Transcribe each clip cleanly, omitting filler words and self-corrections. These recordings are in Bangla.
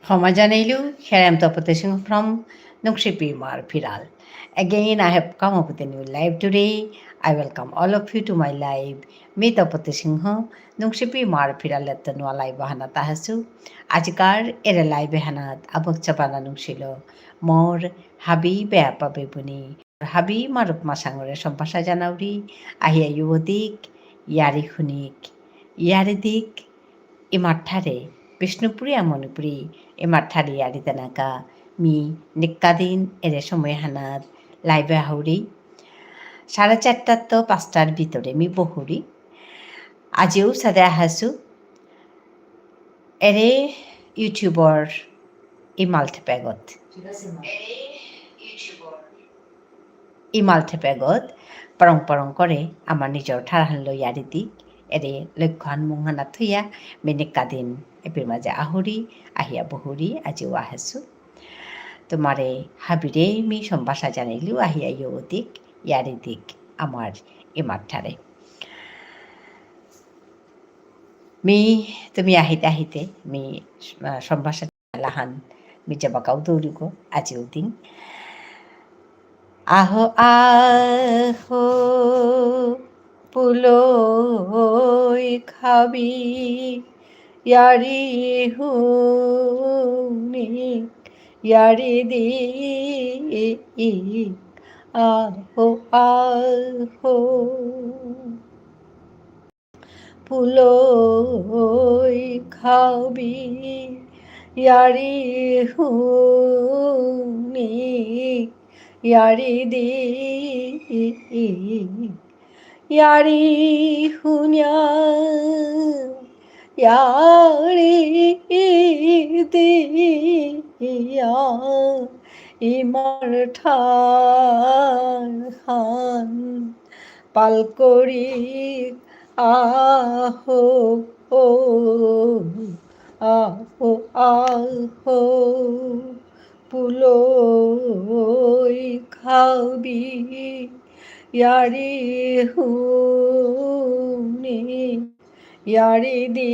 Homogeneilu, here I am Tapatesing from Nungshipi Firal. Again, I have come up with a new live today. I welcome all of you to my live. Me Tapatesing ho, Nungshipi Firal at the Noa Live Bahana Tahasu. Ajikar, Ere Live Behanat, Abok Chapana Nungsilo, more Habi Beapa Bebuni, Habi Maruk Masangore, Sompasa Janauri, Ahia Yudik, Yari Hunik, Yaridik, Imatare, Vishnupuri Amonupuri, Imatari Aritanaka, mi Nikadin Eresome Hanad, Laibe Hauri, সাড়ে চারটার তো পাঁচটার ভিতরে মি বহুরি আজিও সাদে আহাসু এরে ইউটিউবৰ ইমালথে পেগত ইমালথে পেগত পৰং কৰে আমাৰ নিজৰ ঠাৰহান লৈ ইয়াৰি দি এৰে লক্ষ্যহান মুহানা থৈয়া মিনিকাদিন এপিৰ মাজে আহুৰি আহিয়া বহুৰি আজিও আহাসু তোমারে হাবিরে মি সম্বাসা জানাইলু আহিয়া ইয়দিক ইয়ারি দিক আমার ইমারঠারে মি তুমি আহিতে আহিতে মি সম্ভাষা লাহান মি যাবাকাও দৌড়িগো আজিও দিন আহো আহো পুলই খাবি ইয়ারি হুনি ইয়ারি দি আহো আহো পুলই খাবি ইয়ারি হুনি ইয়ারি দি ইয়ারি হুনিয়া ইয়ারি দিয়া ইমার ঠান পাল করি আহো ও আহো আহো পুলই খাবি ইয়ারি হুনি ইয়ারি দি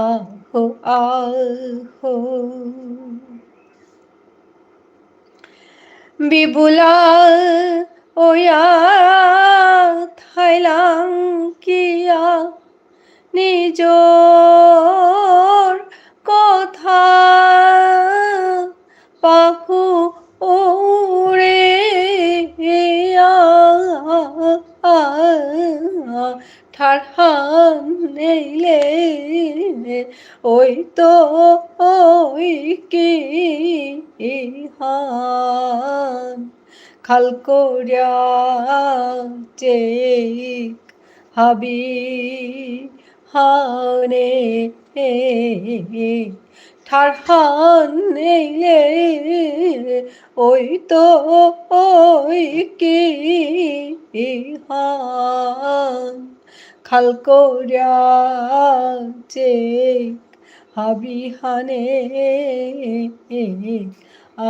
আহো আহো বিবুলা ওয়া থাইলাং কিয়া নিজর কথা পাহু ওরে ঠারহান নেইলে ওই তো ওই কি হান খাল করিয়া চেক হাবি হানে ঠারহান নেইলে ওই তো ওই কি হান খাল করিয়া চেক হাবি হানে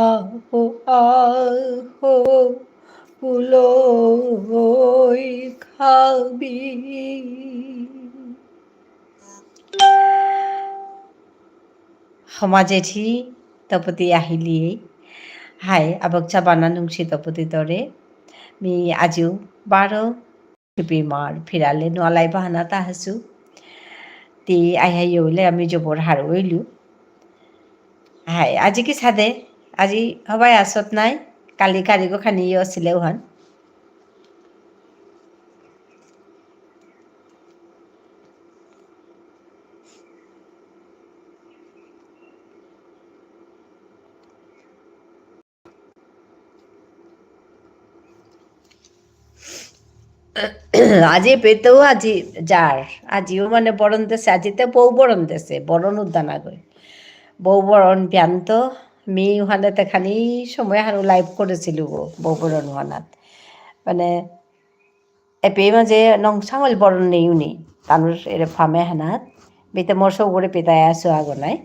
আহো আহো পুলই খাবি সমাজেঠি তপতি আহিলিয়ে হাই আবকচা বানা নুংসি তপতি দরে মি আজিও বারো মার ফিরালে নোয়ালাই বাহানা তাহাসু তি আইহাইলে আমি জবর হারইলু হাই আজি কি সাদে আজি হবাই আসত নাই কালি কারিগো খানি আছিলে ওহান আজি পেতেও আজি যার আজিও মানে বরণ দেশে আজিতে বউ বরণ দেশে বরণ উদ্যান আগে বউ বরণ ব্যান্ত মি ওখানেতে খানি সময় হারু লাইভ করেছিল গো বউ বরণ ওখানাত মানে এপে মাঝে নং সাঙল বরণ নেই উনি তানুর এরে ফামে হানাত বেতে মোর সব করে পেতায় আসো আগো নাই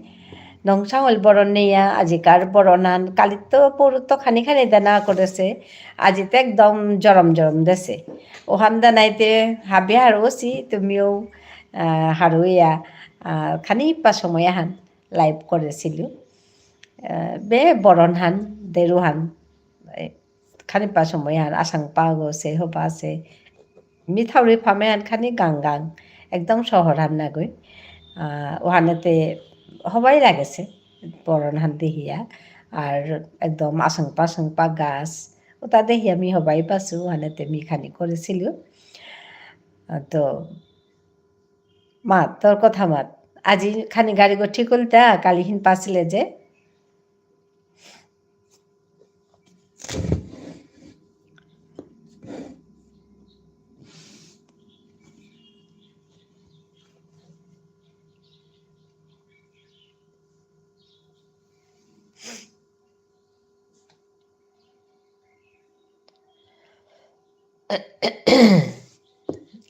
নং সাঙল বরণ নেইয়া আজিকার বরণান কালির তো পৌর তো খানি খানি দানা করেছে আজিতে একদম জরম জরম দেশে ওখান দানাইতে হাবি হারোছি তুমিও হারুইয়া খানিকটা সময় হান লাইভ করেছিল বে বরণ হান দেরু হান খানিকটা সময় হান আসাং পা গছে হবা আছে মিথাউরি ফামে হান খানি গাং গাং একদম শহর হান না গই ওহানেতে হবাই লাগেছে বরণ হান দেহিয়া আর একদম আসাংপা গাছ ওটা দেখি আমি হবাই পাইছো ওহানেতে মি খানি করেছিল তো মাত তোর কথা মাত আজি খানি গাড়ি ঠিক করতে কালিহীন পাছিলে যে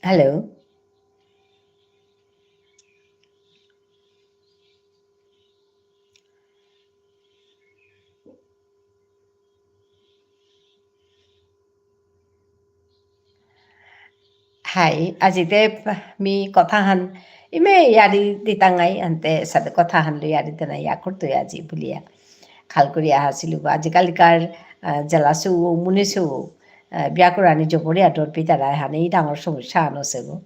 হ্যালো hai ajite mi কথাহান ইমে ইয়ারি দিতাঙাই আনতে সাথে কথাহান লই ইয়ারি দেনা ইয়া করতো আজি বুলিয়া খাল কৰি আহাছিলো আজিকালিকাৰ জেলাচৌ মুনিচৌ বিয়া কৰানি জপৰি আঁতৰ পিতাৰা এহানেই ডাঙৰ সমস্যা আনছে গো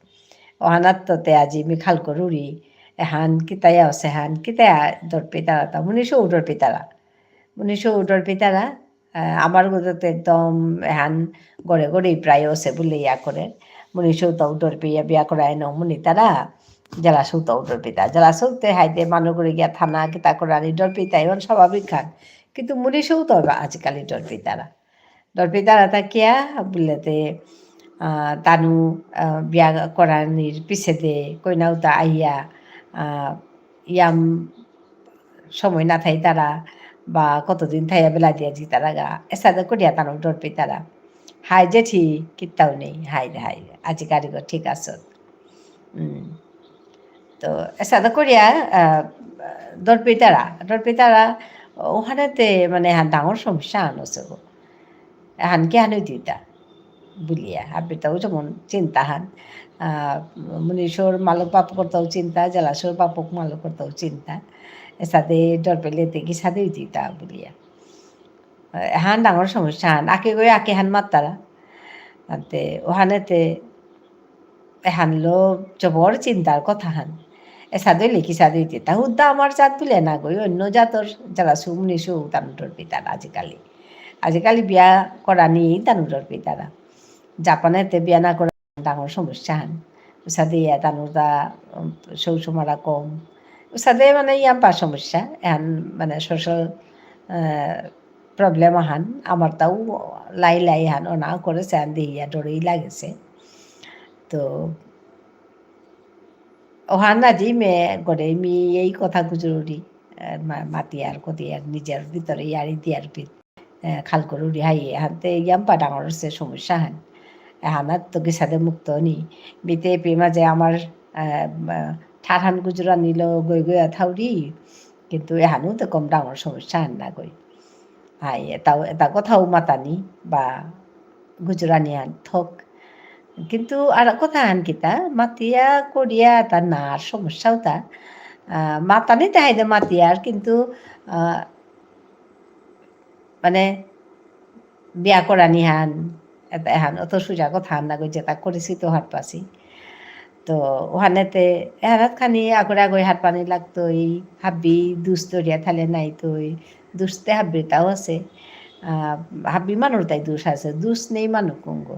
অহানাত ততে আজি মি খাল কৰোৰি এহান কিতায়া আছে হান কিতায়া দৰ পিতাৰা তা মুনিচৌ দৰ পিতাৰা আমার গোদতে একদম এহান গড়ে গড়েই প্রায় আছে বলে ইয়া করে মুনি সৌতা উদর পেয়ে বিয়া করায় ন মুনি তারা জেলা সৌতা উদর পিতা জেলা সৌতে হাইতে মানুষ করে গিয়া থানা কিতা করানি ডর পিতা এমন স্বাভাবিক খান কিন্তু মুনি সৌতা আজকালি ডর পিতারা তা কিয়া বললেতে তানু বিয়া করানির পিছে দে কইনাউতা আইয়া ইয়াম সময় না থাই তারা বা কতদিন থাইয়া বেলা দিয়া জি তারা গা এসাদে করিয়া তানো ডর পিতারা হাই জেঠি কিত্তাও নেই হাই হাই আজি কারিগর ঠিক আছে তো এসাদে করিয়া ডর পিতারা ওখানেতে মানে হান ডাঙর সমস্যা আনছে গো হান কি হানুই দিতা বুলিয়া আপিতাও যেমন চিন্তা হান মুনিশোর মালক পাপ করতেও চিন্তা জেলাশোর পাপক মালক করতেও চিন্তা এসাদে ডর পেলেতে কি সাদেই দিতা বুলিয়া হান ডাঙর সমস্যা হান আকে গৈ আকে হান মাত্তারা তাতে ওহানেতে এহানলো জবর চিন্তার কথা হান এসাদই লিখি সাদই দিতা হুদ্দা আমার জাত তুলে না গই অন্য জাতর যারা সুমনিসু তানুটর পিতারা আজিকালি বিয়া করা নিয়েই তানুটর পিতারা জাপানেতে বিয়া না করা ডাঙর সমস্যা হান উসাদে ইয়া তানুটা সৌসুমারা কম উসাদে মানে ইয়াম্পা সমস্যা এহান মানে সোশ্যাল প্রবলেম আহান আমার তাও লাই হান ওনা করেছে আন দিহিয়া ডরেই লাগেছে তো ওহান আজি মে গড়ে মি এই কথা গুজরুরি মাতিয়ার কতিয়ার নিজের ভিতরে ইয়ারি দিয়ার খাল করুরি হাই হাতে ইয়াম্পা ডাঙর হচ্ছে সমস্যা হান হানাত তো গিসাদে মুক্ত নি বিতে পে মাঝে আমার ঠাঠান গুজরা নিল গই গয়া থাউরি কিন্তু এহানো তো কম ডাঙর সমস্যা হান না গই হাই এটা কথাও মাতানি বা গুজরানি আন থক কিন্তু আর কথা আন কিতা মাতিয়া করিয়া তার নার সমস্যাও তা মাতানি তাই দে মাতিয়ার কিন্তু মানে বিয়া করা নিহান এহান অত সোজা কথা হান না গই যেটা করেছি তো হাত পাছি তো ওখানেতে এহানাত খানি আগরে হাত পানি লাগতো এই হাব্বি দুষ দরিয়া থালে নাই তো দুষতে হাব্বি তাও আছে হাব্বি মানুষ তাই দুষ আছে দুষ নেই মানুষ কঙ্গ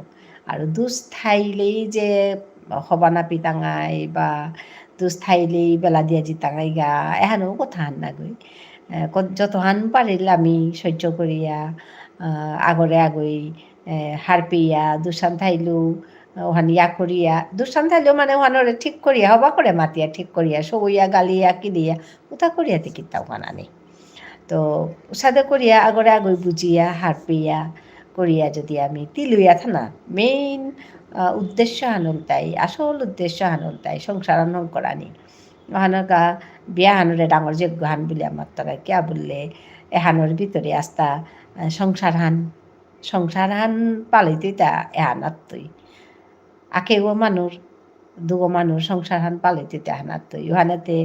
আর দুষ থাইলেই যে হবানা পিতাঙাই বা দুষ থাইলেই বেলা দিয়া জিতাঙাই গা এহানো কথা হান না গই যত হান পারিল আমি সহ্য করিয়া আগরে হারপিয়া দুসান থাইলু ওহান ইয়া করিয়া দুসান থাইলেও মানে ওহানরে ঠিক করিয়া হবা করে মাতিয়া ঠিক করিয়া সবইয়া গালিয়া কিলিয়া ওটা করিয়াতে কিতা ওখানা নেই তো সাদে করিয়া আগরে বুঝিয়া হারপিয়া করিয়া যদি আমি তিলুইয়া থানা মেইন উদ্দেশ্য হানল তাই আসল উদ্দেশ্য হানল তাই সংসার আনল করানি ওহানকা বিয়া হানরে ডাঙর যজ্ঞ হান বলে আমার তারা কিয়া বললে এহানোর ভিতরে আস্তা সংসার হান পালিতই তা এহানাত তুই আকেও মানুষ দুগো মানুষ সংসার হান পালিতে হানাত তো ইহানাতে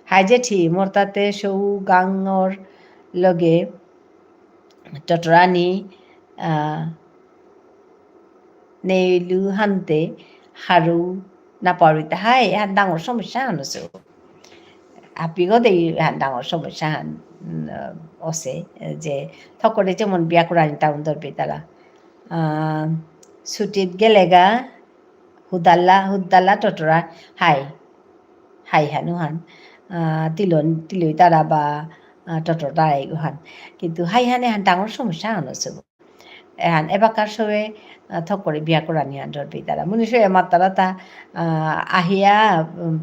হাই জেঠি মোর তাতে সৌ গাঙর লগে টটরানি নেইলু হানতে হারু নাপাৰিতে হাই এহান ডাঙৰ সমস্যা হানছো আপিগো দেই এহান ডাঙৰ সমস্যা হান আছে যে থকরে যেমন বিয়া করানি টাউন ধরবে তারা ছুটিত গেলেগা হুদাল্লা টটরা হাই হাই হানু হান তিলই তারা বা টটর তারাই হান কিন্তু হাই হানে হান ডাঙর সমস্যা হানছো এহান এবাকার সবে থকরে বিয়া করানি হান ধরবে তারা মনীষ আমার তারা তা আহিয়া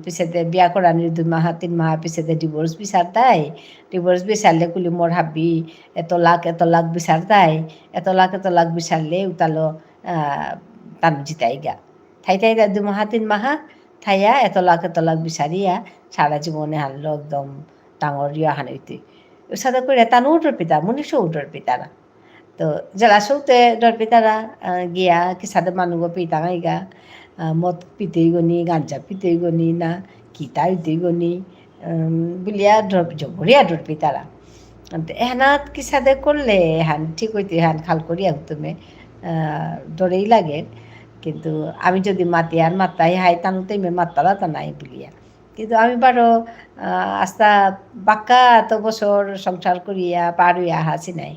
পিছতে বিয়া করানির 2 মাহ 3 মাহ পিছতে ডিভোর্স বিচার তাই ডিভোর্স বিচারলে কুলি মোর হাবি এত লাখ বিচার তাই এত লাখ বিচারলে উতালো তান জিতাই গা থাই 2 মাহ 3 মাহ থাইয়া এত লাখ বিচারিয়া সারা জীবনে হানলো একদম ডাঙর ইয়া হানাইতে সাদা করে তান উঠর পিতা মনীষ উঠর পিতারা তো জেলা সৌতে ডর পিতারা গিয়া কি সাদা মানুষ পিতা গাইগা মদ পিতেই গনি গাঞ্জা পিতেই গনি না কিতা ইতেই গনি বুলিয়া জবরিয়া ডর পিতারা এহানাত কি সাদে করলে এহান ঠিক হইতে এহান খাল করিয়া তুমি ডরেই লাগে কিন্তু আমি যদি মাতি আর মাত্তাই হাই টানুতেই মাত্তারা তা নাই বলিয়া কিন্তু আমি বারো আস্তা বাক্কা এত বছর সংসার করিয়া পার হইয়া হাসি নাই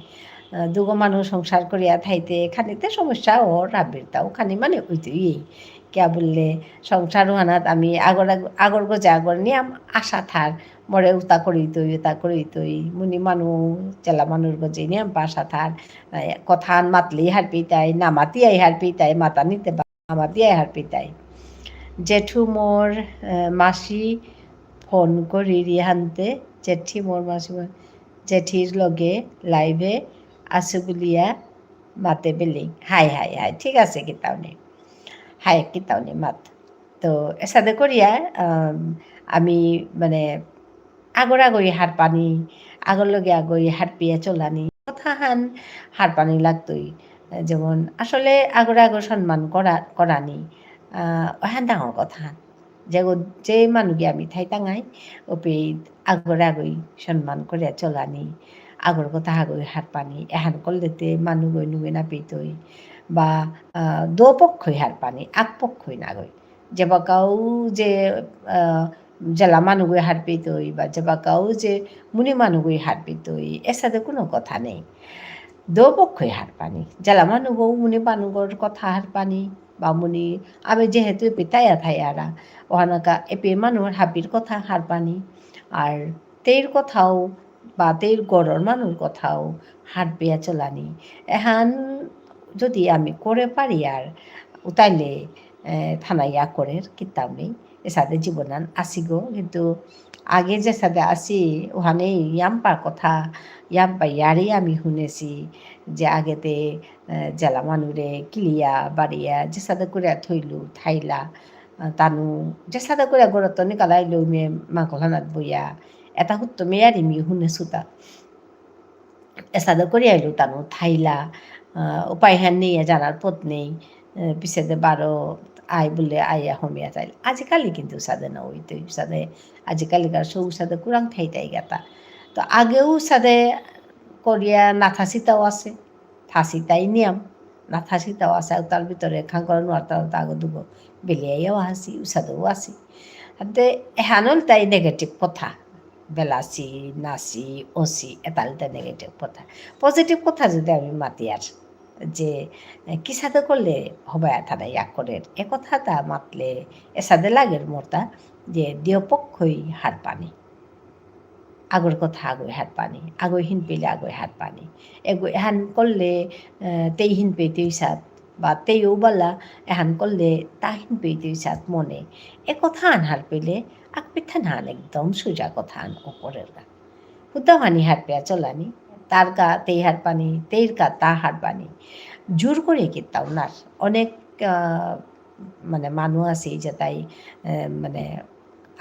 দুগো মানুষ সংসার করিয়া থাইতে খানিতে সমস্যা ওর রাবির তাও খানি মানে ওইতেই কিয়া বললে সংসার হানাত আমি আগর গজে আগর নিয়ে আশা থার মরে উতা করি তৈ মুনি মানুষ চেলা মানুষ গজে নিয়ে আশা থার কথা মাতলেই হার পিতাই না মাতিয়াই হার পিতাই মাতা নিতে মাতিয়াই হার পিতাই জেঠু মোর মাসি ফোন করি রিহানতে জেঠি মোর মাসি জেঠির লগে লাইভে আছে বুলিয়া মাতে বেলি হাই ঠিক আছে কিতাওনি হাই কিতাওনি মাত তো এসাদে করিয়া আমি মানে আগরি হার পানি আগর লগে আগরি হার পিয়া চলানি কথা হার পানি লাগতই যেমন আসলে আগর সম্মান করানি হ্যান ডাঙর কথা যে মানুষকে আমি থাই টাঙাই ওপে আগরি সম্মান করিয়া চলানি আগর কথা আগই হাত পানি এহান করলেতে মানুষ গই নুয়ে না পেতই বা দো পক্ষই হার পানি আগ পক্ষই না গই যেবাকাও যে জেলা মানুষ গই হার পেতই বা যেবাকাও যে মুনি মানুষ গই হার পেতই এর সাথে কোনো কথা নেই দো পক্ষই হার পানি জেলা মানুষ মুনি মানুষের কথা হার পানি বা মুনি আমি যেহেতু পিতাইয়া থাইয়ারা ওহানাকা এপে মানুষের হাবির কথা হার পানি আর তের কথাও বা তের গড়র মানুষ কথাও হাট বেয়া চলানি এহান যদি আমি করে পারি আর উতাইলে থানাইয়া করে কিতাব নেই এ সাথে জীবনান আসি গো কিন্তু আগে যে সাথে আসি ওখানে ইয়াম্পার কথা ইয়াম্পা ইয়ারই আমি শুনেছি যে আগেতে জেলা মানুরে কিলিয়া বাড়িয়া যে সাথে করে থইলু থাইলা তানু যে সাথে করে গড়ত নিকালাই লই মে মাংসখানাত বইয়া এটা সত্য মেয়ারি মি শুনেছো তা এসাদে করে আইলো তানু থাইলা উপায় হ্যান নেই জানার পথ নেই পিছেতে বারো আই বলে আইয়া হমিয়া চাইল আজিকালি কিন্তু সাদে না ওইতে সাদে আজিকালিকার সৌ সাদে কুরাং থাইতাই গেতা তো আগেও সাদে করিয়া নাথা সীতাও আছে থাসিতাই নিয়ম নাথা সীতাও আছে তার ভিতরে খাঙ্কর নোয়ারতাও তাগো দুগো বেলিয়াইয়াও আসি উসাদেও আসি হাতে হ্যানল তাই নেগেটিভ কথা বেলাসি নাচি অচি এটালতে নেগেটিভ কথা পজিটিভ কথা যদি আমি মাতি আর যে কি সাথে করলে হবাই তারা ইয়া করে এ কথাটা মাতলে এ সাথে লাগের মোরতা যে দেহপক্ষই হাত পানি আগর কথা আগই হাত পানি আগই হিন পেলে আগই হাত পানি এগো এহান করলে তেই হিন পেয়ে তেই সাত বা তেইও বলা এহান করলে তা হিন পেয়ে তেই সাত মনে এ কথা আন হার পেলে আগ পিঠা নান একদম সোজা কথা আন ওপরের গা হুদামানি হার পেয়া চলানি তার গা তেই হার পানি তেইর গা তা হার পানি জোর করে কিতাও না অনেক মানে মানুষ আছে যে তাই মানে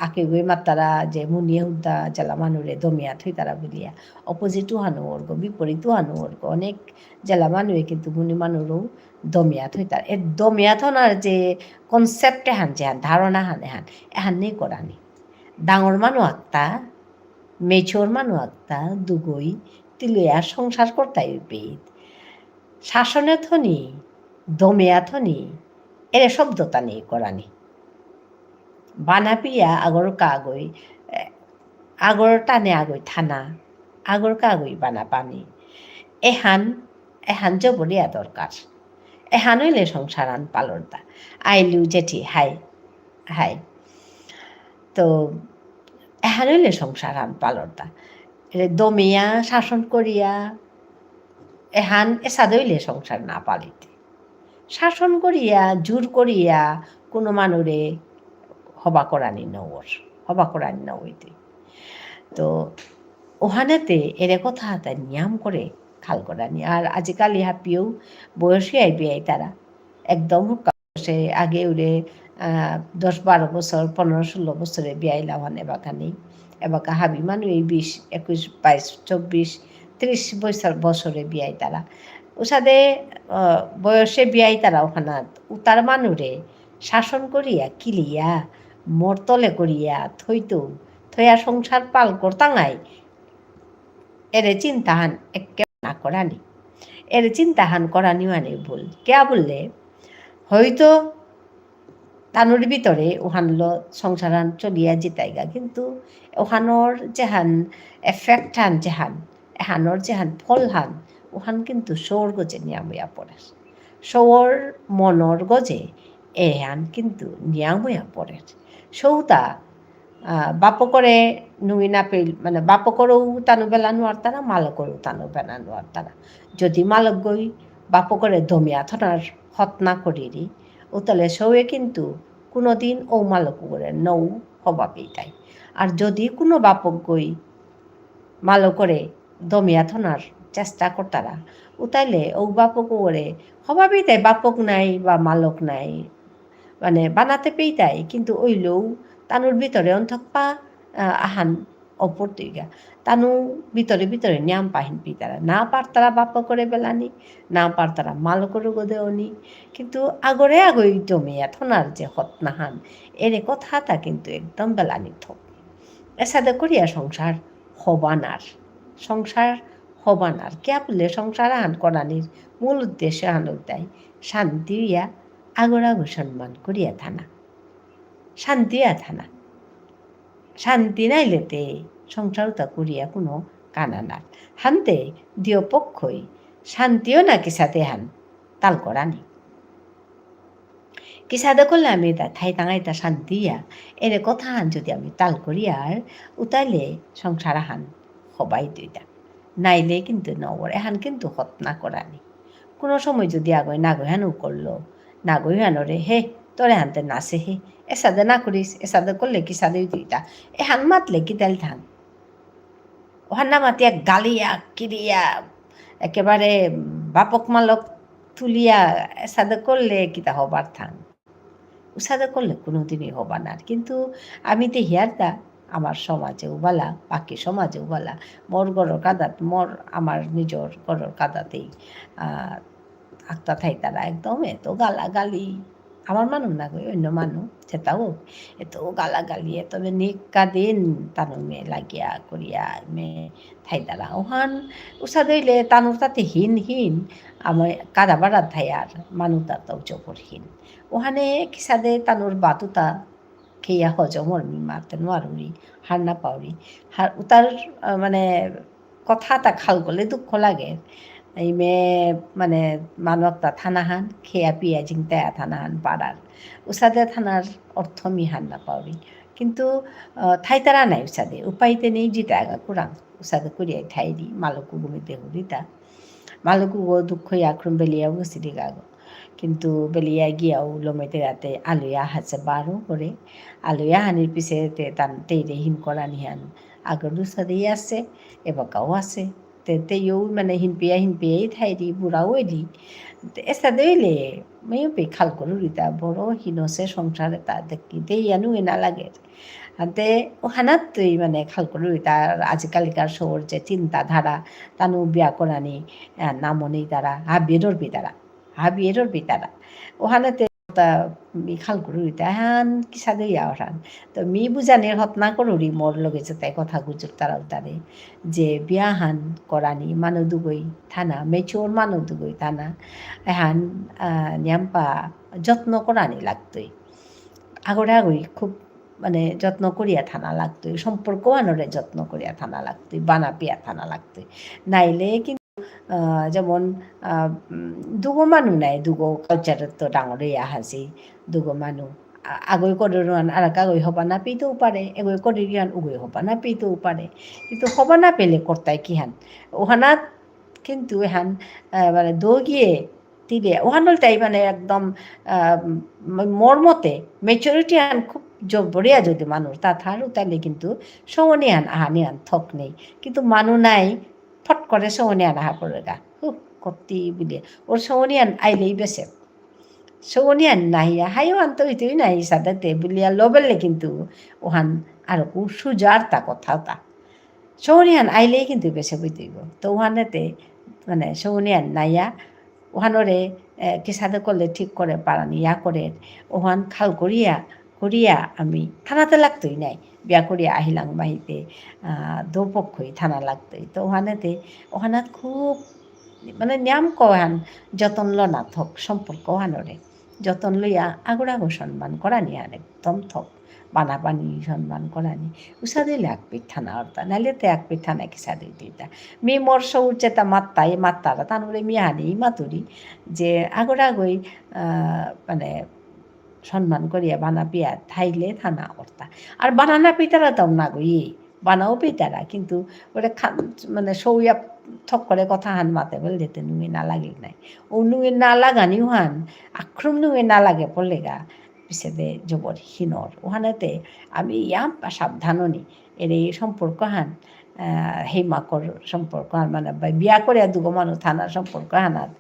আকে গৈ মাতারা যে মুনিয়ে হুদ্দা জেলা মানুরে দমিয়া থই তারা বলিয়া অপোজিট হানো বর্গ বিপরীত হানো বর্গ অনেক জেলা মানুষে কিন্তু মুনি মানুষও দমিয়া থই তার এ দমিয়া থনার যে কনসেপ্ট এহান যেহান ধারণা হান এহান এহান নেই করানি ডাঙর মানুষ আত্মা মেছোর মানুষ আত্মা দুগই তিলুয়া সংসার করতাই পেদ শাসনে থনি দমিয়া থনি এর শব্দতা নেই করানি বানা পিয়া আগর কাগই আগর টানে আগই থানা আগর কাগই বানা পানি এহান জবরিয়া দরকার এহান হইলে সংসারান পালরদা আইলু জেঠি হাই হাই তো এহান হইলে সংসারান পালরদা দমিয়া শাসন করিয়া এহান এসা দইলে সংসার না পালিতে শাসন করিয়া জোর করিয়া কোনো মানুরে হবা করানি নওর হবা করানি না হইতে তো ওখানেতে এর কথা তাই নিয়ম করে খাল করানি আর আজিকালি হাপিয়েও বয়সী আইবি আই তারা একদম সে আগে উড়ে 10-12 বছর 15-16 বছরে বিয়াইলা হন এবাখানি এবাকা হাবি মানুষ এই 20, 21, 22, 24, 30 বছরে বিয়াই তারা ওসাদে বয়সে বিয়াই তারা ওখানে উতার মানুরে শাসন করিয়া কিলিয়া মরতলে করিয়া থইতো থইয়া সংসার পাল করতাঙাই এরে চিন্তাহান একে না করানি এর চিন্তাহান করানি মানে ভুল কে বললে হয়তো তানুর ভিতরে ওহানলো সংসারান চলিয়া জিতাইগা কিন্তু ওহানোর যেহান এফেক্ট হান যেহান এহানোর যেহান ফল হান ওহান কিন্তু সৌর গজে নিয়াময়া পড়ে সৌর মনর গজে এহান কিন্তু নিয়াময়া পড়ে সৌতা বাপ করে নুই না পেল মানে বাপ করেও তানু বেলা নোয়ার তারা মালক করেও তানু বেলা নোয়ার তারা যদি মালক গই বাপ করে দমিয়া থনার হত না করিরি ও তাহলে সৌয়ে কিন্তু কোনো দিন ও মালক করে নৌ হবা পেতাই আর যদি কোনো বাপক গই মালক করে দমিয়া থনার চেষ্টা করতারা ও তাইলে ও বাপক করে হবা পেতাই বাপক নাই বা মালক নাই মানে বানাতে পেতাই কিন্তু ওইলেও তানুর ভিতরে অন্তঃপা আহান অপরতিগা তানু ভিতরে ভিতরে নিয়াম পাহিন পিতারা না পারতারা বাপ করে বেলানি না পারতারা মাল করে গোদেওনি কিন্তু আগরে আগই জমিয়া থনার যে হতনাহান এর কথাটা কিন্তু একদম বেলানি থক এসাদে করিয়া সংসার হবানার কে বললে সংসার আহান করানির মূল উদ্দেশ্য আহান দেয় শান্তি ইয়া আগর আগর সম্মান করিয়া থানা শান্তি নাইলেতে সংসারতা করিয়া কোনো কানা নার হানতে দিও পক্ষই শান্তিও না কিসাতে হান তাল করানি কিসাদে করলে আমি থাই তাঙাইতা শান্তিয়া এর কথা হান যদি আমি তাল করি আর উতাইলে সংসার হান হবাই দুইটা নাইলে কিন্তু নবর এহান কিন্তু হত না করানি কোনো সময় যদি আগয় নাগয় হানও করলো নাগয় হানরে হে তোরে হানতে নাচে হে এসাদে না করিস এসাদে করলে কি সাদে দুইটা এহান মাতলে কি তেল থান ওহান না মাতিয়া গালিয়া কিরিয়া একেবারে বাপক মালক তুলিয়া এসাদে করলে কিতা হবার থান উসাদে করলে কোনোদিনই হবা না কিন্তু আমি তো হিয়ারদা আমার সমাজেও বালা বাকি সমাজেও বালা মোর গড়র কাদাত মোর আমার নিজর গড়র কাদাতেই আত্মা থাই তারা একদম এত গালাগালি আমার মানুষ না গই অন্য মানুষ সেটাও এত গালাগালি এত নিকা দিন তানু মেয়ে লাগিয়া করিয়া মেয়ে থাই তারা ওহান উষা দইলে তানুর তাতে হীন আমার কাদা বাড়ার থাই আর মানুষ তাও চোপরহীন ওখানে কিসাদে তানুর বাতুতা খেয়া হজমর মারতে নোয়ারি হার না পাওরি হার তার মানে কথাটা খাল গলে দুঃখ লাগে এই মেয়ে মানে মানবতা থানাহান খেয়া পিয়া জিংতায়া থানাহান পাড়ার উসাদে থানার অর্থ মিহান না পাওরি কিন্তু থাইতারা নাই উসাদে উপায়তে নেই জিতা আগা কুরাং উসাদে করিয়াই ঠাইরি মালকু গুমিতে হুরিতা মালকু গো দুঃখ আক্রম বেলিয়াও গেছিলি গাগো কিন্তু বেলিয়া গিয়াও লমেতে রাতে আলুয়া হাসে বারো করে আলুয়া হানির পিছে তান তেইরে হিন করা নিহান আগর দুসাদেই আছে এবাকাও আছে তেও মানে হিন পিয়াই থাইরি বুড়াও এলি এসা দইলে মেয়পি খাল করু রিতা বড় হিনসে সংসারে তা দেখিতে ইয়ানু এনা লাগে হাতে ও হানাত তুই মানে খাল করু রিতা আজিকালিকার শহর যে চিন্তাধারা তানু বিয়া করানি নামনি তারা হাবিয়েরর বিতারা ওহানাতে তা মি খাল করু রিতা হান কিসা দিয়া ওরান তো মি বুঝানির হতনা করুরি মোর লগে যে তাই কথা গুজর তারাও তারে যে বিয়া হান করানি মানু দুগই থানা মেচোর মানু দুগই থানা এহান নিয়াম্পা যত্ন করানি লাগতোই আগই খুব মানে যত্ন করিয়া থানা লাগতোই সম্পর্ক আনরে যত্ন করিয়া থানা লাগতোই বানা পিয়া থানা লাগতোই নাইলে কিন্তু যেমন দুগো মানুহ নাই দুগো কালচাৰত তো ডাঙৰে আহাজি দুগো মানুহ আগৈ কৰি আর আগৈ হবা নাপিতেও পারে এগৈ কৰি গিয়ান উগৈ হবা নাপিতেও পারে কিন্তু হবা না পেলে কর্তায় কিহান ওহানাত কিন্তু এহান মানে দৌগিয়ে তিলে ওহানলটাই মানে একদম মোর মতে মেচুরিটি আন খুব বড়িয়া যদি মানুষ তা থারু তাহলে কিন্তু সৌনিয়ান আহানিয়ান থক নেই কিন্তু মানু নাই ফট করে সৌনিয়ান আহা পড়ে গা হুক কত্তি বলে ওর সৌনিয়ান আইলেই বেসে সৌনিয়ান নাহিয়া হাইও আনতে হইতেই নাই সাদাতে বলিয়া লবেলে কিন্তু ওহান আর সুজার তা কথা তা সৌনিয়ান আইলেই কিন্তু বেসে বইতেইব তো ওহানেতে মানে সৌনিয়ান নাইয়া ওহানরে কিসাদে করলে ঠিক করে পারানি ইয়া করে ওহান খাল করিয়া আমি থানাতে লাগতোই নাই বিয়া করিয়া আহিলাম বাহিতে দুপক্ষই থানা লাগতোই তো ওহানাত খুব মানে নিয়ম কহান যতন লনা থক সম্পর্ক ওহানরে যতন লইয়া আগো সম্মান করানি আর একদম থক বানাবানি সম্মান করানি উষা দিলে এক পিঠ থানা অর্তা নাইলে তো এক পিঠ থানা কিসা দিতা মি মোর সৌর চেতা মাত্তারা তানরে মিয়ানি মাতুরি যে আগই মানে সম্মান করিয়া বানা পিয়া থাইলে থানা অর্তা আর বানানা পিতারা তো না গই বানাও পিতারা কিন্তু ওটা মানে সৌয়া থক করে কথা হান মাতে বলে যেতে নুয়ে না লাগিল নাই ও নুয়ে না লাগানিও হান আক্রম নুয়ে না লাগে পড়লে গা পিছেদে জবর হিনর ওহানেতে আমি ইয়াম সাবধাননি এর এই সম্পর্ক হান হেমাকর সম্পর্ক হান মানে বিয়া করে দুগো মানুষ থানার সম্পর্ক হানাত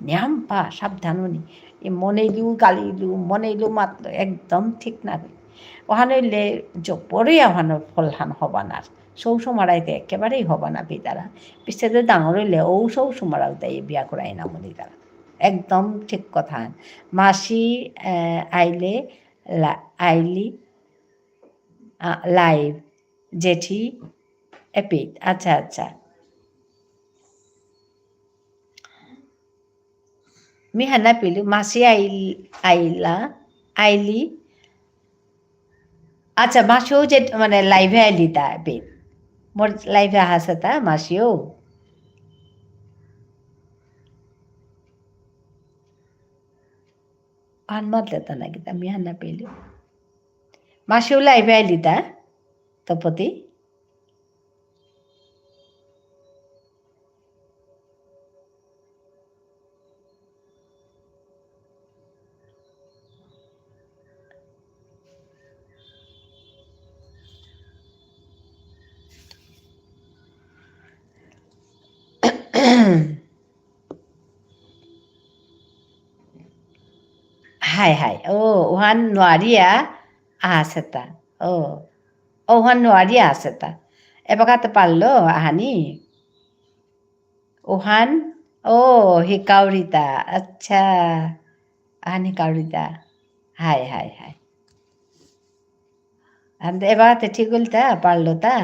নিয়াম পা সাবধাননি এ মনেইলু গালিলু মনেইলু মাত্র একদম ঠিক না ওহানইলে জবরে ওহানোর ফলহান হবানার সৌসুমারাইতে একেবারেই হবা না পিতারা পিছেদে ডাঙর হইলে ও সৌসুমারাও তাই বিয়া করাই না মনি তারা একদম ঠিক কথা মাসি আইলে আইলি লাইভ জেঠি এপিট আচ্ছা আচ্ছা मी हाना पिलू मासी আইলি আচ্ছা মাসিও যে মানে লাইভে আইলি তা এপিট মোর লাইভে আহাছে তা মাসিও আন মাতলে তা নাকি তা मी हाना पिलू মাসিও লাইভে আইলি তা তপতি হাই ও ওহান নোয়ারিয়া আহাছে তা ও ওহান নোয়ারিয়া আছে তা এবাকাতে পারলো আহানি ওহান ও হিকাউরিতা আচ্ছা আহানি কাউরিতা হাই এবাকাতে ঠিক হল তা পারলো তা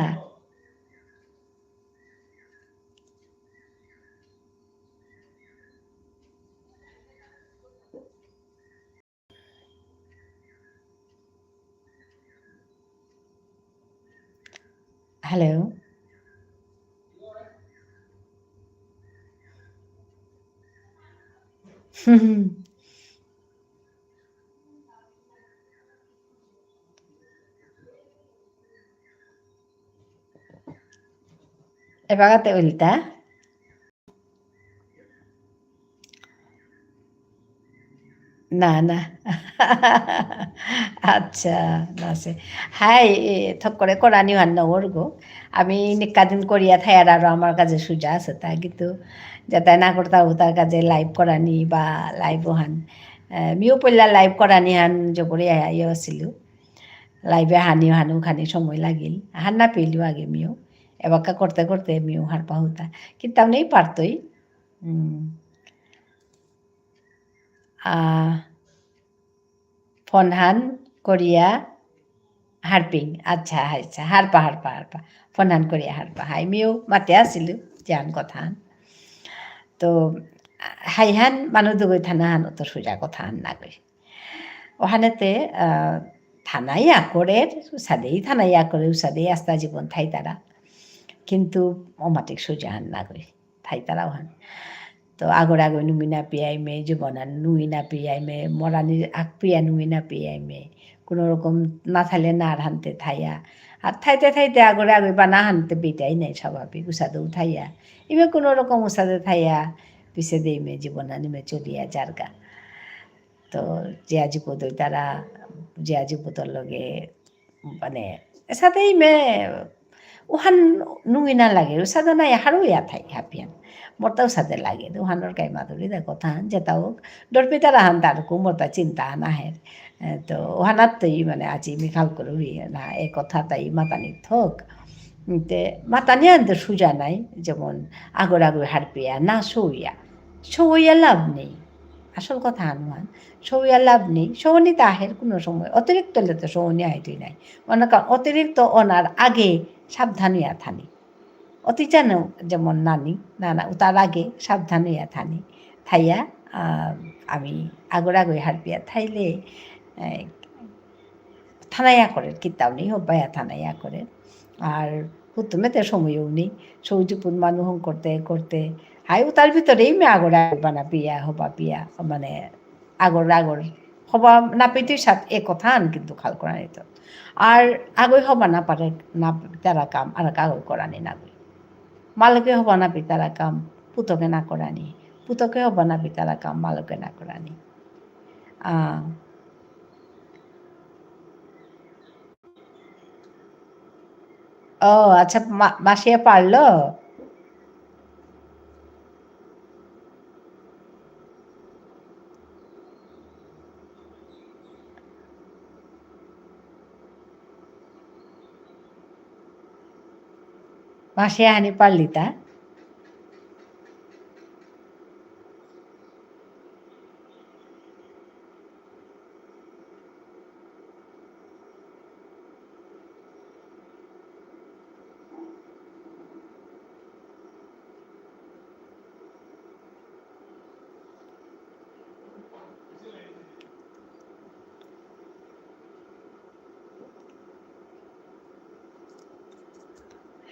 হ্যালো এবাকাতে উল্টা না আচ্ছা নাছে হাই থক করে করানি হান নগরগো আমি নিকাদিন করিয়া থায়ার আরও আমার কাছে সুজা আছে তা কিন্তু যাতে না করতে তার কাজে লাইভ করানি বা লাইভ হান মিও পইলা লাইভ কৰা নিহান জবৰি আহি আছিলোঁ লাইভে হানো খানি সময় লাগিল হার না পেলিও আগে মিও এবাকা করতে করতে মিও হার পাহুতা কিন্তু নেই পারতই ফোন হান করিয়া হারপিং আচ্ছা আচ্ছা হারপা ফোন হান করিয়া হারপা হাই মিও মাতে আছিলোঁ জান কথা তো হাইহান মানুহ দুগৈ থানা হান অত সোজা কথা হান নাগৈ ওখানেতে থানাই আকরের উসাদেই থানাই আকরে উসাদেই আস্তা জীবন থাই তারা কিন্তু অমাটিক সোজা হান নাগৈ থাই তারা ওখান তো আগর নুঙিনা পিয়াইমে জীবনান নুঙিনা পিয়াইমে মরানির আগ পিয়া নুঙিনা পিয়াইমে কোনো রকম না থাইলে না হানতে থাইয়া আর থাইতে আগরে বা না হানতে বেটাই নাই স্বাভাবিক উসাদেও থাইয়া ইমে কোনো রকম উসাদে থাইয়া পিছে দেইমে জীবনানিমে চলিয়া জারগা তো জিয়া জীবদই তারা জিয়া জীবতর লগে মানে সাথেই মে ওহান নুঙি না লাগে সাদা নাই হারও ইয়া থাই হাপিয়ান মরতাও সাথে লাগে ওহানোর গাই মাধুরী দে কথা যেতাও ডরপি তারা হান তারকু মরতা চিন্তা নাহের তো ওহানার তৈ মানে আজি মিখাল করবি না এ কথা তাই মাতানি থক তে মাতানি আনতে সুজা নাই যেমন আগর হারপিয়া না সৌইয়া লাভ নেই আসল কথা আনুয়ান সৌইয়া লাভ নেই সৌনি তাহের কোনো সময় অতিরিক্ত হলে তো সৌনি আইতই নাই মনে কর অতিরিক্ত অনার আগে সাবধান হইয়া থানি অতি জানো যেমন নানি না তার আগে সাবধান হইয়া থানি থাইয়া আমি আগই হারপিয়া থাইলে থানাইয়া করে কিতাব নেই হব্বাইয়া থানাইয়া করে আর হুতুমেতে সময়ও নেই সৌজিপুর মানুষ করতে হাই তার ভিতরেই মে আগর বানা পিয়া হবা পিয়া মানে আগর হবা না পেতেই সাত এ কথা আন কিন্তু খাল করা নিত আর আগই হবা না পারে না তারা কাম আর আগই করানি না মালকে হবা না পিতারা কাম পুতকে না করানি পুতকে হবা না পিতারা কাম মালকে না করানি ও আচ্ছা মাসিয়া পারলো মাসিয়া হানি পারলি তা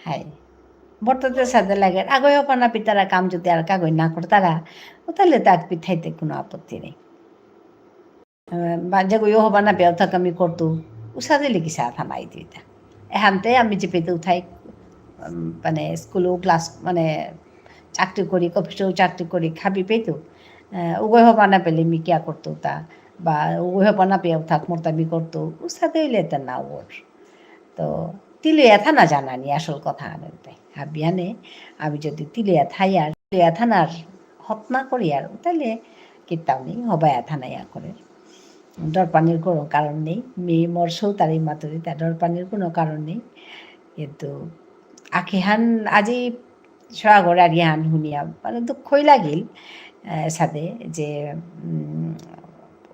হাই বর্ততে সাথে লাগে আগই হবা না পিতারা কাম যদি আর কাগজ না করে তারা তাহলে তাক পিঠাইতে কোনো আপত্তি নেই যেগুলো হবা না পেও থাক আমি করতো উষা দিলে কি চা থামাই দিতা এহানতে আমি যে পেতে উঠাই মানে স্কুলেও ক্লাস মানে চাকরি করি অফিসেও চাকরি করি খাবি পেতো উগয় হবা না পেলে মি কিয়া করতো তা বা উগয় হবা না পেও থাক মোরতামি করতো উষা দিলে তা না ওর তো তিলিয়া থানা জানানি আসল কথা আনতে হাবিয়ানে আমি যদি তিলিয়া থানার হত না করি আর তাহলে কিতাও নেই হবায়া থানাইয়া করে ডরপানির কোনো কারণ নেই মেয়ে মোর সৌতারি মাতুরি তা ডরপানির কোনো কারণ নেই কিন্তু আখিহান আজি সরাগর আর ইহান শুনিয়া মানে দুঃখই লাগিল সাথে যে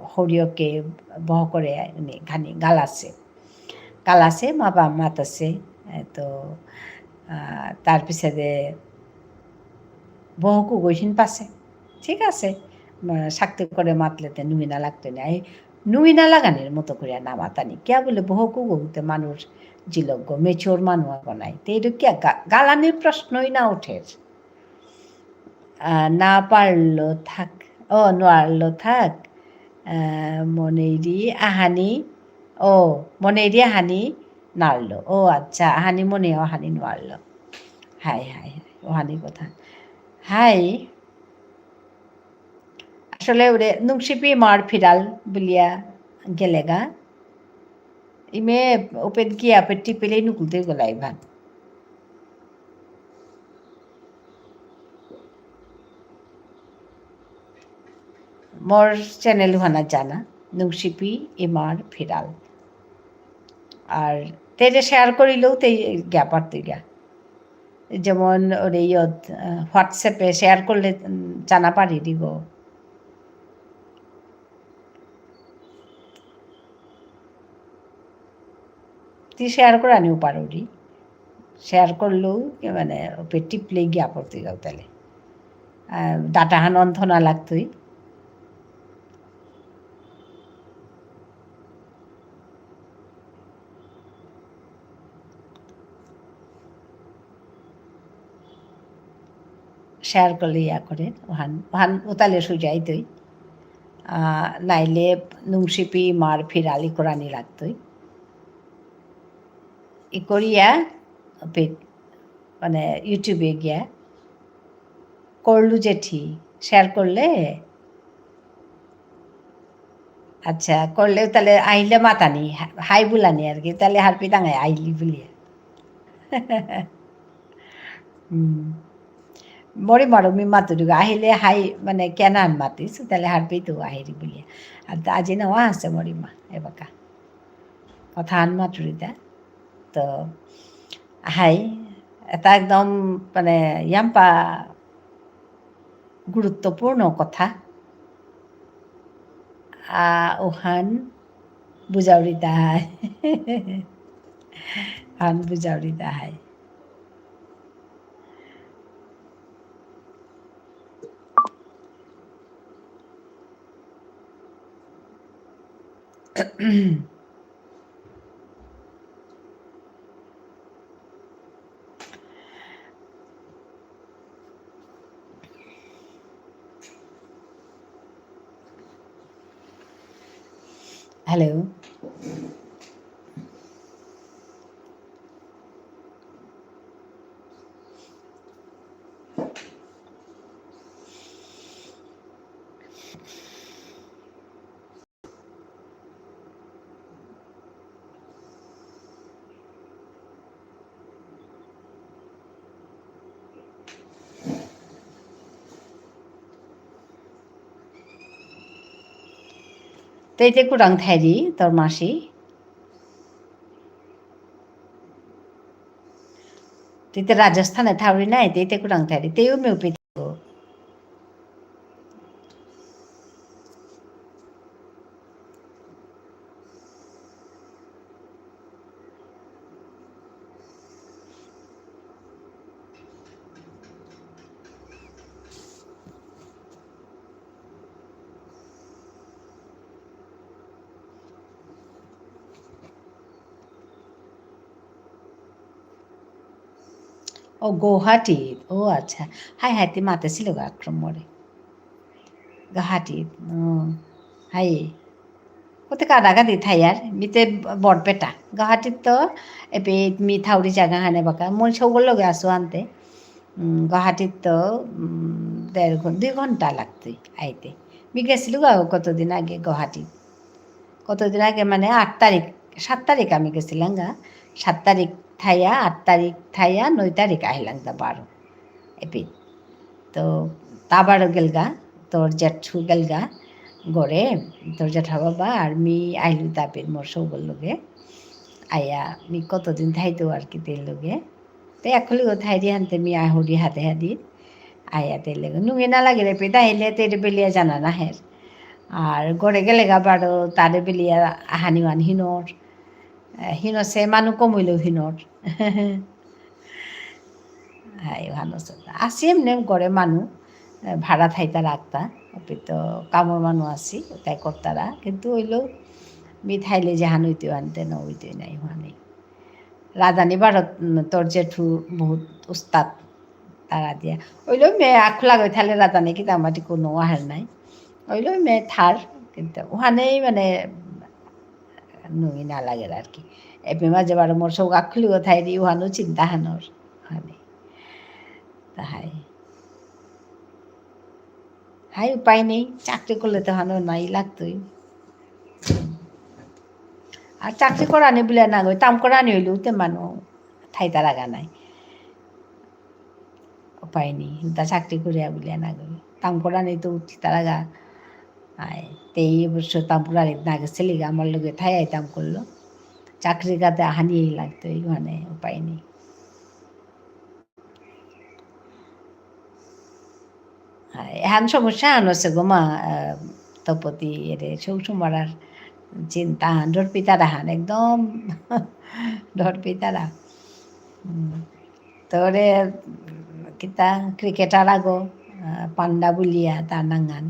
সৰিয়হকে বহ করে ঘানি গালাছে মা বাপ মাতাছে তো তার পিছনে বহুকু গৈছিন পাছে ঠিক আছে শাক্তি করে মাতলেতে নুইনা লাগতো না এই নুইনা লাগানির মতো করিয়া না মাতানি কিয়া বলে বহুকু গহুতে মানুষ জিলজ্ঞ মেচোর মানুষ বনাই তো এটা কিয়া গালানির প্রশ্নই না ওঠে না পারলো থাক নোয়ারলো থাক মনেরি আহানি মনেরি আহানি নাড়লো আচ্ছা আহানি মনে আহানি নোয়ারলো হাই ওহানি কথা হাই আসলে ওরে নুংসিপি মার ফিরাল বলিয়া গেলেগা ইমে ওপেন গিয়া পেটি পেলেই নুকুলতে গলাই ভান মোর চ্যানেল হানা জানা নুংশিপি ইমার ফিরাল আর তেরে শেয়ার করিলেও তেই গ্যাপার তুইগা যেমন ওর এই হোয়াটসঅ্যাপে শেয়ার করলে জানা পারি দিব তুই শেয়ার করে আনিও পারি শেয়ার করলেও মানে ওপে টিপলে গিয়া পড়তে গাও তাহলে ডাটা হান অন্ধ না লাগতোই শেয়ার করলে ইয়া করে ওহান ওহান ওতালে সুজাই তুই নাইলে নুংশিপি মার ফিরালি কোরআনি লাগতোই ই করিয়া মানে ইউটিউবে গিয়া করলু জেঠি শেয়ার করলে আচ্ছা করলে তাহলে আইলে মাতানি হাই বুলানি আর কি তাহলে হারপি দাঙায় আইলি বুলিয়া মরি মারো মি মাতুরিগো আহিলে হাই মানে কেনান মাতিস তাহলে হারপি তো আহিরি বুলিয়া আর আজি নেওয়া আছে মরিমা এবাকা কথা আন মাতুরিতা তো হাই এটা একদম মানে ইয়াম্পা গুরুত্বপূর্ণ কথা ওখান বুজাউরি দাহাই হান বুজাউরি দাহাই হ্যালো তেইতে কুরাং থাইরি তোর মাসি তেইতে রাজস্থানে থাউরি নাই তেইতে কুরাং থাইরি তেও মেউপি ও গুয়াহাটি ও আচ্ছা হাই হাইতে মাতে ছিল গা আক্রমণে গুয়াহাটি হাই ওতে কাদাগাদি থাইয়ার মিতে বরপেটা গুয়াহাটির তো এপে মি থাউরি জায়গা হানে বাকা মই সৌগর লগে আসো আনতে গুয়াহাটির তো 2.5 ঘন্টা লাগতই আইতে মি গেছিলো গা কতদিন আগে গুয়াহাটি কতদিন আগে মানে 8 তারিখ 7 তারিখ আমি গেছিলাম গা 7 তারিখ থাইয়া 8 তারিখ থাইয়া 9 তারিখ আহিলাম তা 12 এপি তো তাবারও গেলগা তোর জেঠু গেলগা গড়ে তোর জেঠা বাবা আর মি আইলু তাপের মোর সৌগর লগে আয়া মি কতদিন থাইতো আর কি তেল লগে তো এখলি ও থাইরি হানতে মি আহুরি হাতে হাদি আয়া তেল লগে নুঙে না লাগে রে পে তাইলে তেরে বেলিয়া জানা না হের আর গড়ে গেলে গা বারো তারে বেলিয়া হানিওয়ান হিনর হিনসে মানুষ কমইলেও হিনর হ্যাঁ ভালো আসি এমনি গড়ে মানুষ ভাড়া থাইতা রাখতা তো কামর মানুষ আসি তাই করতারা কিন্তু হইলেও মিঠাইলে জাহান হইতে আনতে ন হইতে নাই হওয়া নেই রাধানি ভারত তোর জেঠু বহুত উস্তাদ তারা দিয়া ওইলেও মেয়ে আখ লাগাই থালে রাধানি কিন্তু আমার কোনো আহার নাই ওইলেও মেয়ে থার কিন্তু ওখানেই মানে নুই না লাগে আর কি এপে মাঝে বারো মোর সব আখলি কোথায় দি ওহানো চিন্তা হানোর ওখানে তাহাই হাই উপায় নেই চাকরি করলে তো হানো নাই লাগতোই আর চাকরি করা নি বলে না গই তাম করা নি হইলেও তে মানু ঠাইতা লাগা নাই উপায় নেই তা চাকরি করিয়া বলিয়া না গই তাম করা নেই তো উঠি তারা গা আয় তেই অবশ্য তাম্পুরার নাগে ছেলেকে আমার লোকে থাই আইতাম করলো চাকরির কাতে হানিয়েই লাগতো মানে উপায় নেই এহান সমস্যা আন আছে গো মা তপতি এরে সৌসুমারার চিন্তা হান ডর পিতারা হান একদম ডর পিতারা তোরে কিতা ক্রিকেটার আগো পান্ডা বুলিয়া তার নাঙ্গান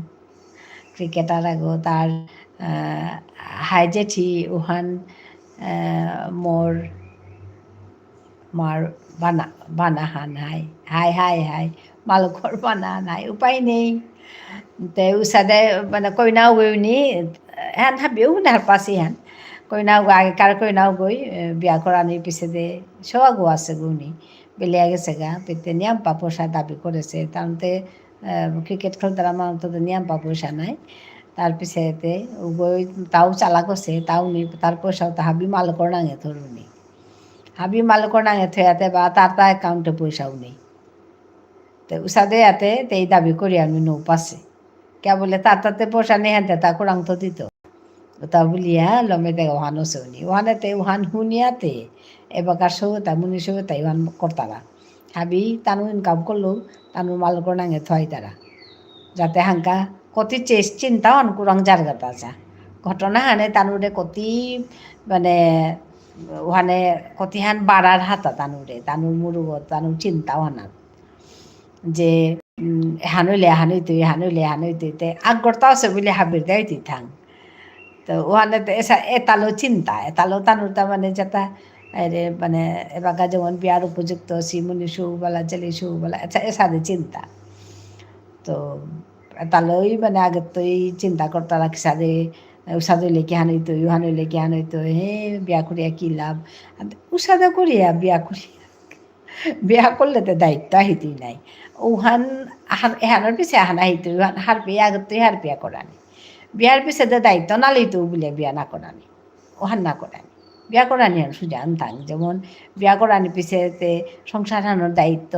ক্রিকেটার আগো তার হাই জেঠি উহান মোর মার বানা বানা হান হাই হাই হাই হাই মালকর বানা নাই উপায় নেই তে উসাদে মানে কইনাও গইনি হ্যান হাবিও না পাশি হ্যান কইনাও আগেকার কইনাও গই বিয়া করানির পিছে দে সবা গো আছে গুনি বেলিয়া গেছে গা পেতে নিয়াম্পা পয়সা দাবি করেছে তাতে ক্রিকেট খেলতে আমার তো নিয়াম্পা পয়সা নাই তার পিছেতে গই তাও চালা করছে তাও নি তার পয়সাও তো হাবি মালকর নাঙে ধরুনি হাবি মালকর নাঙে থয়াতে বা তার তা অ্যাকাউন্টে পয়সাও নেই তো উসাদে ইয়াতে এই দাবি করি আমি নৌ পাশে কে বলে তার তাতে পয়সা নেই হ্যাঁ তা কোরআন তো দিত তা বলিয়া লমে দে ওহানো সৌনি ওহানেতে ওহান হুনিয়াতে এবাকার সৌতা মুনি সৌতা ইহান করতারা হাবি তানু ইনকাম করলো তানু মালকর নাঙে থয় তারা যাতে হাঙ্কা কতি চিন্তাও আন কুরাং জারগাতা যা ঘটনা হানে তানুরে কতি মানে ওখানে কতিহান বাড়ার হাতা তানুরে তানুর মুরুগ তানুর চিন্তাও হানাত যে হানুইলে হানুইতে আগরতা আছে বলে হাবির দেয় তুই থাং তো ওখানে এতালো চিন্তা এতালো তানুর তার মানে যেটা মানে এবাকা যেমন বিয়ার উপযুক্ত সিমুনি সুবেলা জেলি সুবেলা আচ্ছা এসাদে চিন্তা তো তালই মানে আগের তো এই চিন্তা করতে রাখি সাদে উষাদইলে কি হানইতো ইহানইলে কি হানইতো হে বিয়া করিয়া কি লাভ উষাদে করিয়া বিয়া করিয়া বিয়া করলে তো দায়িত্ব আহিতেই নাই উহান এহানোর পিছে আহান আহিতো ইহান হার বিয়া আগত তো হার বিয়া করানি বিয়ার পিছে তো দায়িত্ব নালিতো বলে বিয়া না করানি ওহান না করানি বিয়া করানি আর সুজান থাং যেমন বিয়া করানি পিছেতে সংসার হানোর দায়িত্ব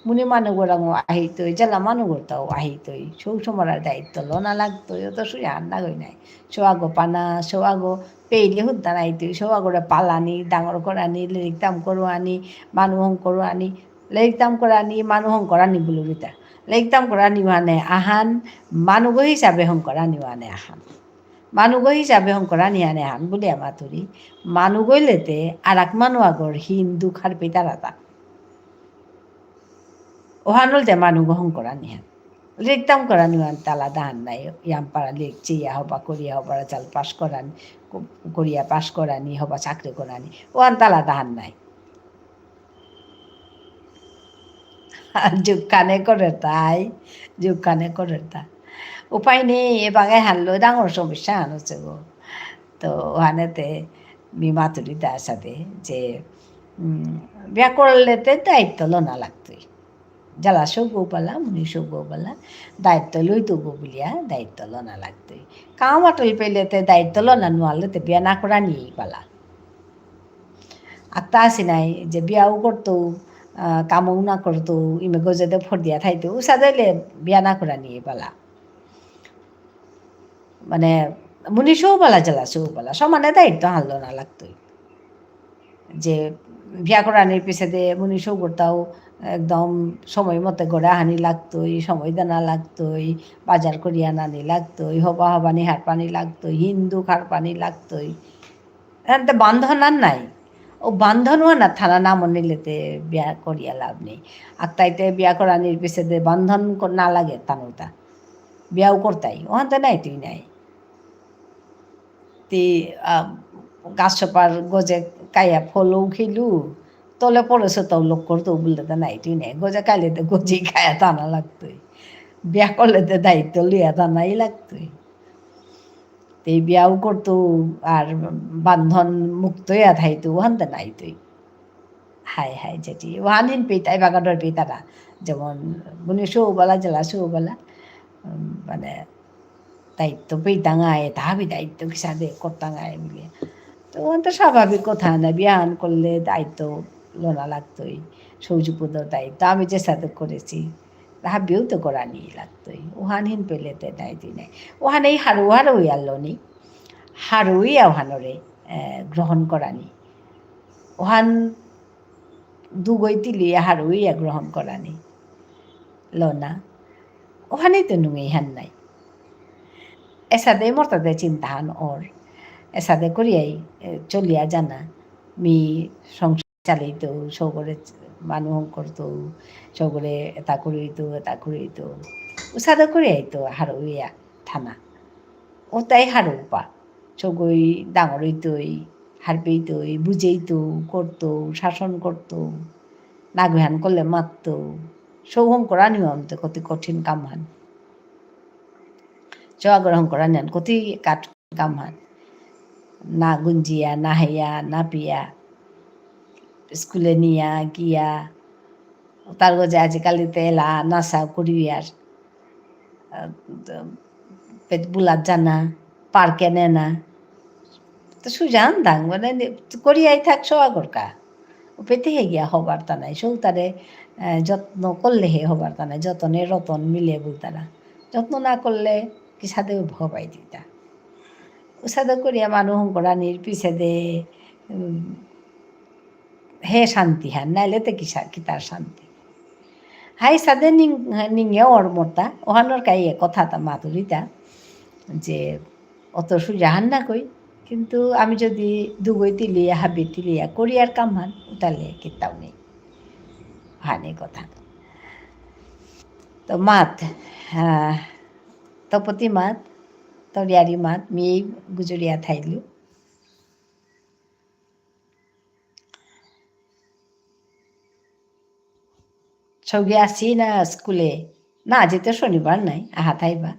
মুনি মানুগরাঙও আহিতই জেলা মানুগরতাও আহিতই সৌসমরার দায়িত্ব লনা লাগতই ও তো সুজান না গই নাই সোয়াগো পানা সোয়াগো পেইলে হুদ্দান আইতই সোয়াগোরে পালানি ডাঙর করানি লিরিকতাম করোয়ানি মানুহং করোয়ানি লিরিকতাম করানি মানুহং করানি বলে বিতা লিরিকতাম করানি মানে আহান মানুগ হিসাবে হং করানি মানে আহান মানুগ হিসাবে হং করানি আনে আহান বলে আমার তুরি মানুগইলেতে আর এক মানু আগর হিন্দু খার পিতারাতা ওহানল যে মানুগ হং করানি হান লিখতাম করানি আন তালা দাহান নাই ইয়াম পাড়া লিখছি ইয়া হবা করিয়া হবার চাল পাশ করানি করিয়া পাশ করানি হবা চাকরি করানি ওহান তালা দাহান নাই যুগ কানে করে তাই যুগ কানে করে তা উপায় নেই এ বাঙায় হানলো ডাঙর সমস্যা আনছে গো তো ওখানেতে মাতুরি তার সাথে যে বিয়া করলেতে দায়িত্ব লোনা লাগতোই জ্বালা সব পালা মুনি সব পালা দায়িত্ব লইতো গো বলিয়া দায়িত্ব লোনা লাগতোই কাম আটল পেলেতে দায়িত্ব লোনা নোয়ালেতে বিয়া না করা নিয়েই পালা আর তা আসি নাই যে বিয়াও করতো কামও না করতো ইমে গজেতে ফোর দিয়া থাইতো উষা যাইলে বিয়া না করা নিয়ে পালা মানে মুনি সৌপালা জ্বালা সৌপালা সমানে দায়িত্ব হারলো না লাগতোই যে বিয়া করানির পিছেতে মুনি সৌগরটাও একদম সময় মতো গড়ে হানি লাগতোই সময় দানা লাগতোই বাজার করিয়া নানি লাগতোই হবা হবানি হার পানি লাগতোই হিন্দু খার পানি লাগতোই এতে বান্ধন আর নাই ও বান্ধনও না থানা নাম নিলেতে বিয়া করিয়া লাভ নেই আর তাইতে বিয়া করানির পিছেতে বান্ধন না লাগে তানুটা বিয়াও করতাই ওখান তো নাই তুই নাই তি গাছ সপার গজে কাইয়া ফলও খেলু তলে পড়েছে তাও লোক করতো বললে তো নাই তুই নাই গজে কাইলে তো গজি খায়া টানা লাগতোই বিয়া করলে তো দায়িত্ব লিয়া টানাই লাগতোই এই বিয়াও করতো আর বান্ধন মুক্ত হইয়া থাইতো ওখান তো নাই তুই হাই হাই যেটি ওহানিন পেতাই বাগাডর পেতারা যেমন বুনি সৌবেলা জেলা সৌবেলা মানে দায়িত্ব পেতাঙায় তাহাবি দায়িত্ব কিসাদে করতাঙায় বলে তো তো স্বাভাবিক কথা না বিয়ান করলে দায়িত্ব লোনা লাগতোই সৌজপুদর দায়িত্ব আমি যে সাথে করেছি হাবিও তো গড়ানি লাগতোই ওহান হিন পেলেতে নাই তুই নাই ওহান এই হারুই আল্লনি হারুই ওহানরে গ্রহণ করানি ওহান দুগই তিলি হারুই গ্রহণ করানি লনা ওখানেই তো নুঙে ইহান নাই এসাদে মর্তাদে চিন্তাহান ওর এসাদে করিয়াই চলিয়া জানা মি সংসার চালিত সৌগরে মানুহ করতো সৌগরে এটা করিত উসাদে করিয়াই তো হারুইয়া থানা ওটাই হারুপা সৌগই ডাঙর হইতই হারপেইতই বুঝেইতো করতো শাসন করতো নাগহান করলে মারতো সৌহম করা নিয়ম তো কত কঠিন কাম হান জয়া গ্রহণ করা নেন কত কাম হান না গুঞ্জিয়া না হেয়া না পিয়া স্কুলে নিয়া গিয়া তার গজে আজিকালিতে এলা নাচা করিয়ার পেট বুলাত জানা পার্কে নে না তো সুজান দাং মানে করিয়াই থাক সোয়া গরকা পেতে হে গিয়া হবার তা নাই সৌ তারে যত্ন করলেহে হবার তা নাই যতনে রতন মিলে বলতারা যত্ন না করলে কি সাদে ভবাই দিতা উসাদে করিয়া মানুহ রানীর পিছে দে হে শান্তি হান নাইলে তো কি তার শান্তি হাই সাদে নিঙে ওর মরতা ওহানোর কাইয়ে কথা তা মাতুরিতা যে অত সুজাহান না কই কিন্তু আমি যদি দুগই তিলিয়া হাবি তিলিয়া করিয়ার কাম হান উতালে কিতাও নেই হানি কথা তো মাত তপতি মাত তরিয়ারি মাত মি গুজরিয়া থাইলু সৌগে আসি না স্কুলে না আজ তো শনিবার নাই আহা থাইবা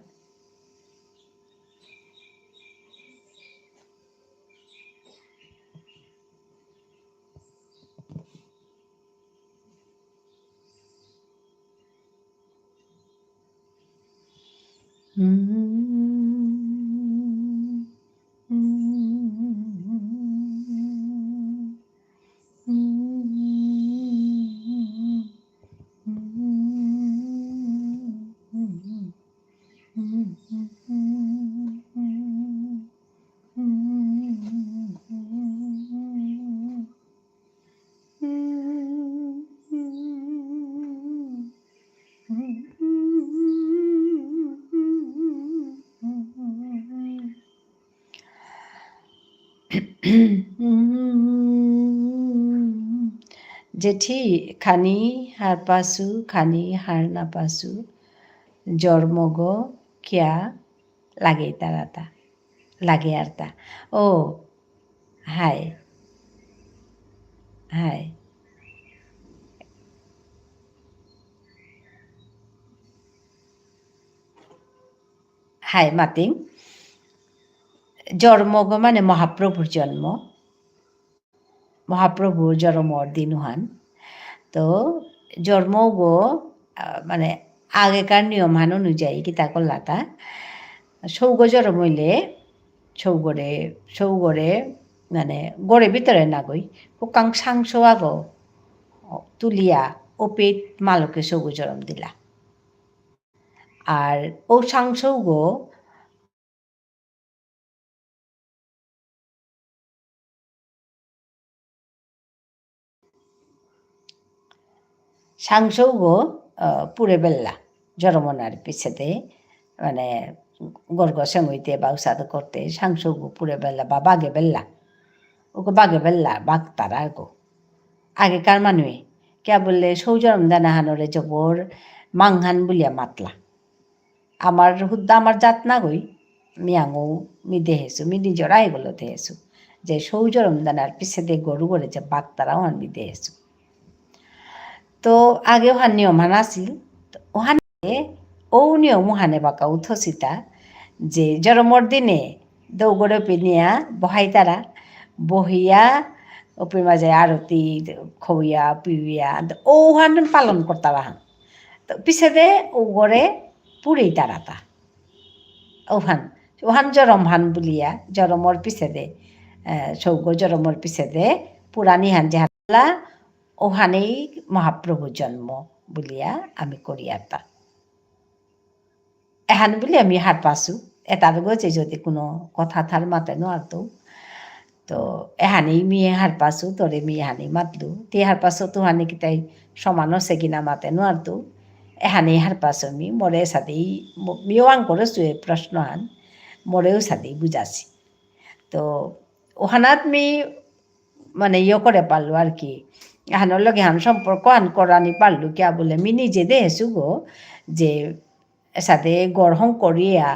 জেঠি খানি হার পাসু খানি হার না পাসু জন্মগ কিয়া লাগে তারাতা লাগে আর তা ও হাই হাই হাই মাতিং জন্মগ মানে মহাপ্রভুর জন্ম মহাপ্রভুর জন্মর দিন হান তো জন্মগ মানে আগেকার নিয়ম হান অনুযায়ী কিতা করলাতা সৌগ জন্ম হইলে সৌগরে মানে গড়ে ভিতরে না গই হুকাং সাংস আগ তুলিয়া ও পেট মালকে সৌগ জন্ম দিলা আর ও সাংসৌগ সাংসৌগ পুরে বেল্লা জরমনার পিছেতে মানে গর্গ সেঙ্গইতে বা উসাদ করতে সাংসৌগ পুরে বেল্লা বা বাগে বেল্লা ওকে বাগে বেল্লা বাঘ তারা গো আগেকার মানুহে কে বললে সৌজরম দানা হানরে জবর মাংহান বলিয়া মাতলা আমার হুদ্দা আমার জাত না গই মিয়াঙও মি দেহেছু মি নিজর আইগুলো দেহেছু যে সৌজরম দানার পিছে দিয়ে গরু গড়ে যে বাঘ তারাও আমি দেহেছু তো আগে ওহান নিয়ম হান আছিল ওহানে ও নিয়ম ওহানে বাঁকা উথসিতা যে জরমর দিনে দৌগড়ে পিনিয়া বহাই তারা বহিয়া ওপের মাঝে আরতি খইয়া পিউয়া ও ওহান পালন করতারা হান তো পিছে দে ও গড়ে পুরেই তারাতা ওহান জরম হান বলিয়া জরমর পিছে দে সৌগ জরমর পিছে দে পুরানি হান যে হাতলা ওহানেই মহাপ্রভুর জন্ম বলিয়া আমি করিয়াতা এহান বলে আমি হার পাসু এটার গছে যদি কোনো কথা থার মাতে নোয়ারতো তো এহানেই মিয়ে হার পাসু তোরে মিয়ে হানি মাতলু তে হার পাসু তো হানি কিতাই সমান হচ্ছে কিনা মাতে নোয়ারতো এহানেই হার পাসু মি মরে সাথেই মিও আং করেছু এই প্রশ্ন হান মরেও সাথেই বুঝাছি তো ওখানাত মি মানে করে পারলো আর কি এহানোর লগে হান সম্পর্ক হান করানি পারলু কিয়া বলে মি নিজে দেহেছু গো যে সাথে গড়হং করিয়া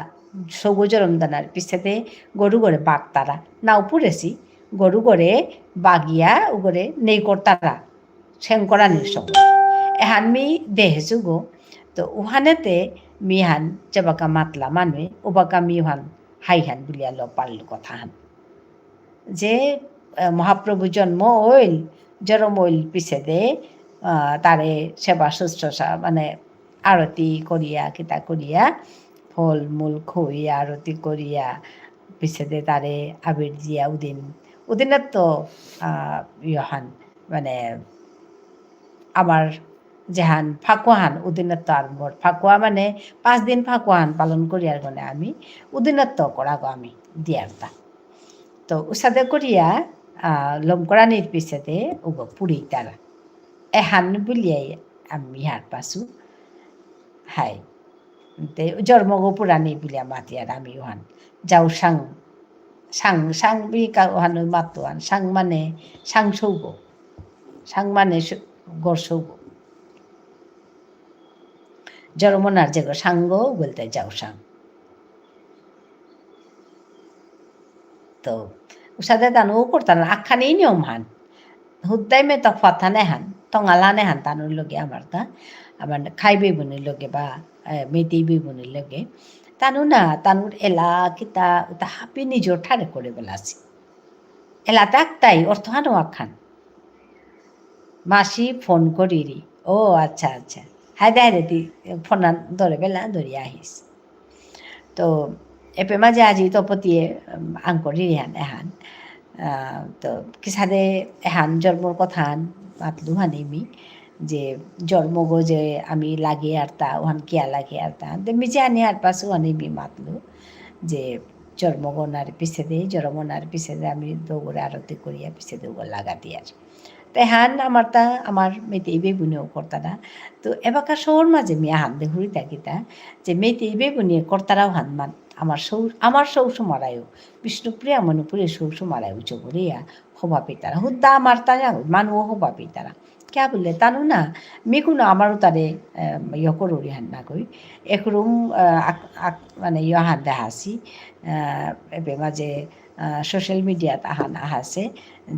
সবুজ রমদানার পিছাতে গরু গড়ে বাঘ তারা নাও পুরেছি গরু গড়ে বাগিয়া উগরে নেই করতারা সেংকরানির সময় এহান মি দেহেছু গো তো উহানেতে মিহান যেবাকা মাতলা মানুয়ে ওবাকা মিহান হাইহান বুলিয়া ল পারলু কথা হান যে মহাপ্রভু জন্ম হইল জরম হইল পিছে দে তারে সেবা শুশ্রূষা মানে আরতি করিয়া কিতা করিয়া ফল মূল খুইয়া আরতি করিয়া পিছে দে তারে আবির দিয়া উদিনের তো ইহান মানে আমার যেহান ফাকুয়াহান উদিনত্ব আরম্ভ ফাকুয়া মানে 5 দিন ফাকুয়াহান পালন করিয়ার গনে আমি উদিনত্ব করাগো আমি দিয়ারতা তো উসাদে করিয়া লমকরানির পিছেতে উগো পুরি তারা এহান বুলিয়াই আমি হার পাসু হাই তে জন্মগো পুরানি বুলিয়া মাতিয়ার আমি ওহান যাও সাং সাং সাং বি ওহান মাতোয়ান সাং মানে সাং সৌগ সাং মানে গড় সৌগ জরমনার যে সাঙ্গ বলতে যাও সাং তো উসাদে তানু করতাম আখানি নিয়ম হান হুদ্দাই মে তফাত হানে হান টঙালানে হান তানুর লগে আমার খাইবে বোনের লগে বা মেয়েতেই বোনের লগে তানু না তানুর এলা কিতা ওটা হাপি নিজর ঠারে করে বেলাছি এলাতে একটাই অর্থ হানো আখান মাসি ফোন করিরি ও আচ্ছা আচ্ছা হায় দেয় রে তুই ফোন ধরে বেলা ধরিয়া আহিস তো এপে মাঝে আজি তপতিয়ে আংকরি হান এহান তো কিসাদে এহান জন্মর কথা মাতলু হানিমি যে জন্মগো যে আমি লাগে আর তা ওহান কিয়া লাগে আর তা মিজে আনি আর পাশে হানিমি মাতলু যে জন্মগনার পিছে দিয়ে জন্মনার পিছে দিয়ে আমি দৌড়ে আরতি করিয়া পিছে দৌড় লাগাতি আর তাই হান আমার মেয়েতে বেবুনিও কর্তারা তো এবাকার শহর মাঝে মিয়া হান দেখুরি তাকিতা যে মেয়েতে বেবুনিয়ে কর্তারাও হান মান আমার সৌসু মারায়ও বিষ্ণুপ্রিয়া মনুপুরে সৌসু মারায় উঁচু করিয়া হবা পিতারা হুদ্দা আমার তারা মানুও হবা পিতারা ক্যা বললে তানু না মিকুনো আমারও তারে করি হান না কই একরুম মানে হাত দেখাছি এবে মাঝে সোশ্যাল মিডিয়াত আহাছে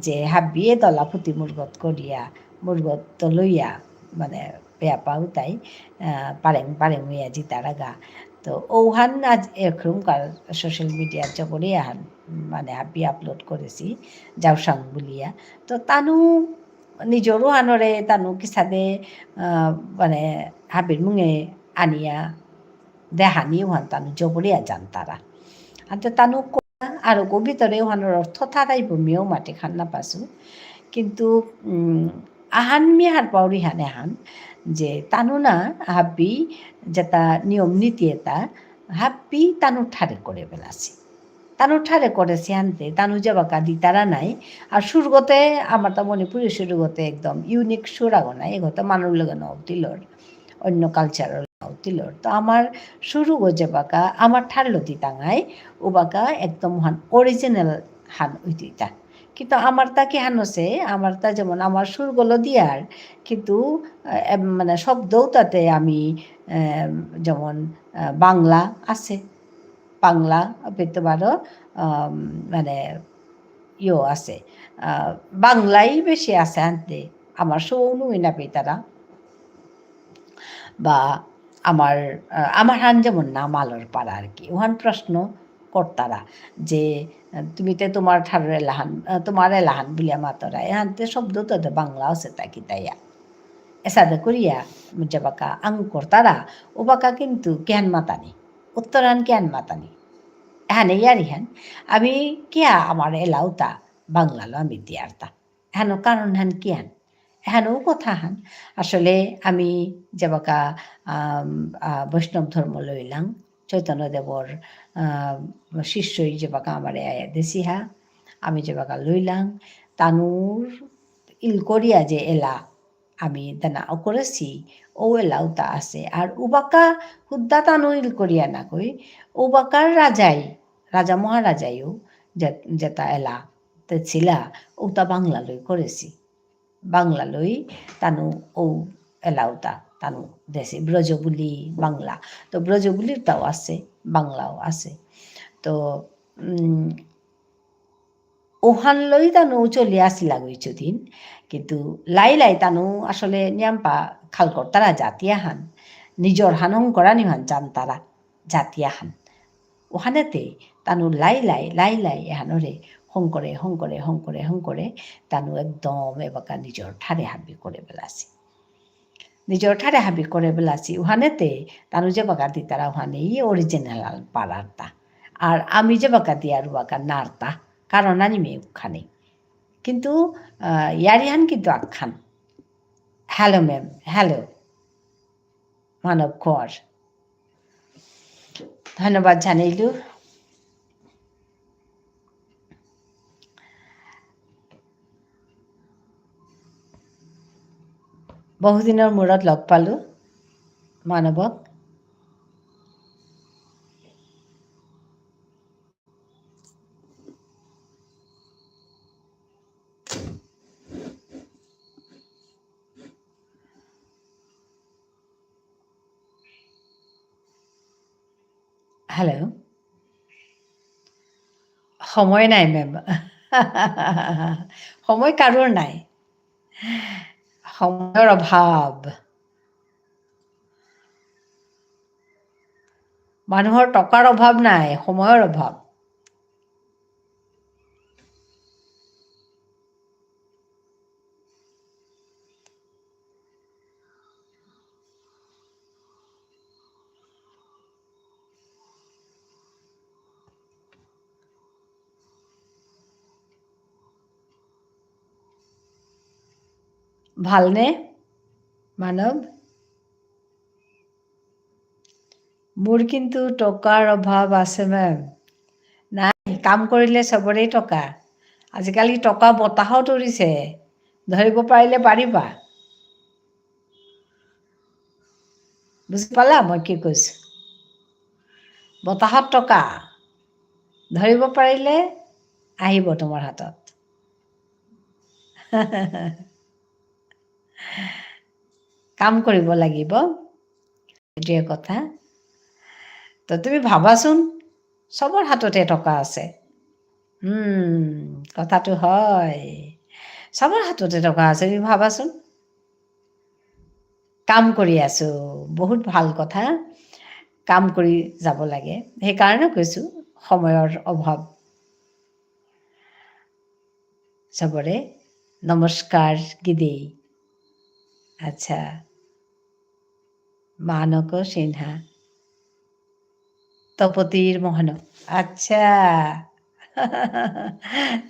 যে হাবিয়ে দলা ফুটি মুরগত করিয়া মুরগত লইয়া মানে বেয়া পাও তাই পারেং হইয়া জিতারা গা তো ওহান আজ এরকমকার সোশ্যাল মিডিয়ার জগরে আহান মানে হাবি আপলোড করেছি যাওসাং বলিয়া তো তানু নিজরও আনরে তানু কিসাদে মানে হাবির মুঙে আনিয়া দেহানি ওহান তানু জবরিয়া যান তারা আর তানু আরো ভিতরে ওহানোর অর্থ থাকাইব মিও মাটি খান না পাসু কিন্তু আহান মি হার পাউরি হান এহান যে তানু না হাব্বি যেটা নিয়ম নীতি এটা হাব্বি তানু ঠারে করে বেলাছি তানু ঠারে করেছি আনতে তানু যাবাকা দি তারা নাই আর সুরগতে আমার তো মণিপুরি সুরগতে একদম ইউনিক সুর আগো নাই এগোতে মানুষ লাগে নাও তিলর অন্য কালচারাল নাও তিলর তো আমার সুরু গো যাবাকা আমার ঠারলতি টাঙায় ও বাকা একদম হান অরিজিনাল হান উইতিটা কিন্তু আমার তা কি হান হচ্ছে আমার তা যেমন আমার সুরগুলো দিয়ার কিন্তু মানে শব্দও তাতে আমি যেমন বাংলা আছে বাংলা পেতে পারো মানে আছে বাংলাই বেশি আছে আনতে আমার সৌনুই না পেতারা বা আমার হান যেমন নাম আলোর পাড়া আর কি ওহান প্রশ্ন কর্তারা যে তুমি তো তোমার ঠারে লাহান তোমার এলাহান বলিয়া মাতরা এহানতে শব্দ তো বাংলা আছে তাকি তাইয়া এসাদে করিয়া যে বাকা আং কর্তারা ও বাকা কিন্তু জ্ঞান মাতানি উত্তরান জ্ঞান মাতানি এহানে ইয়ারি হ্যান আমি কিয়া আমার এলাউতা বাংলালো আমি দিয়ারতা হেন কারণ হ্যান কিয়ান হেনও কথা হান আসলে আমি যেবাকা বৈষ্ণব ধর্ম লইলাম চৈতন্যদেৱৰ শিষ্যই যেবাকা আমাৰে দেশিহা আমি যেবাকা লইলাং তানুর ইলকরিয়া যে এলা আমি দানা করেছি ও এলাউতা আছে আর উবাকা হুদ্দা তানু ইলকরিয়া না কই উবাকার রাজা মহারাজাইও যেটা এলা তে ছিলা ওটা বাংলা লই করেছি বাংলা লই তানু ও এলাউতা তানু দেশে ব্রজ বুলি বাংলা তো ব্রজ বুলিটাও আছে বাংলাও আছে তো ওহান লই তানু চলি আসিলা কিছুদিন কিন্তু লাই তানু আসলে নিয়াম্পা খালকর তারা জাতিয়া হান নিজর হানং করা নিহান চান তারা জাতিয়া হান ওখানেতে তানু লাই এহানরে হং করে তানু একদম এবাকা নিজর ঠারে হাবি করে বেলাছি নিজর ঠারে হাবি করে বেলাছি ওখানেতে তানু যে বাকা দি তারা ওখানেই অরিজিনাল পাড়ারতা আর আমি যে বাকা দি আর বাকা নারতা কারণ আনিমে ওখানে কিন্তু ইয়ারিহান কিন্তু আখ্যান হ্যালো ম্যাম হ্যালো মানব কর ধন্যবাদ জানাইলো বহুদিনৰ মূৰত লগ পালোঁ মানৱক হেল্ল' সময় নাই মেম সময় কাৰোৰ নাই সময়ৰ অভাৱ মানুহৰ টকাৰ অভাৱ নাই সময়ৰ অভাৱ ভালনে মানৱ মোৰ কিন্তু টকাৰ অভাৱ আছে মেম নাই কাম কৰিলে চবৰেই টকা আজিকালি টকা বতাহত উৰিছে ধৰিব পাৰিলে পাৰিবা বুজি পালা মই কি কৈছোঁ বতাহত টকা ধৰিব পাৰিলে আহিব তোমাৰ হাতত কাম কৰিব লাগিব এইটোৱে কথা তো তুমি ভাবাচোন চবৰ হাততে টকা আছে কথাটো হয় চবৰ হাততে টকা আছে তুমি ভাবাচোন কাম কৰি আছোঁ বহুত ভাল কথা কাম কৰি যাব লাগে সেইকাৰণে কৈছোঁ সময়ৰ অভাৱ চবৰে নমস্কাৰ গিদেই আচ্ছা মানক সিনহা তপতিৰ মোহন আচ্ছা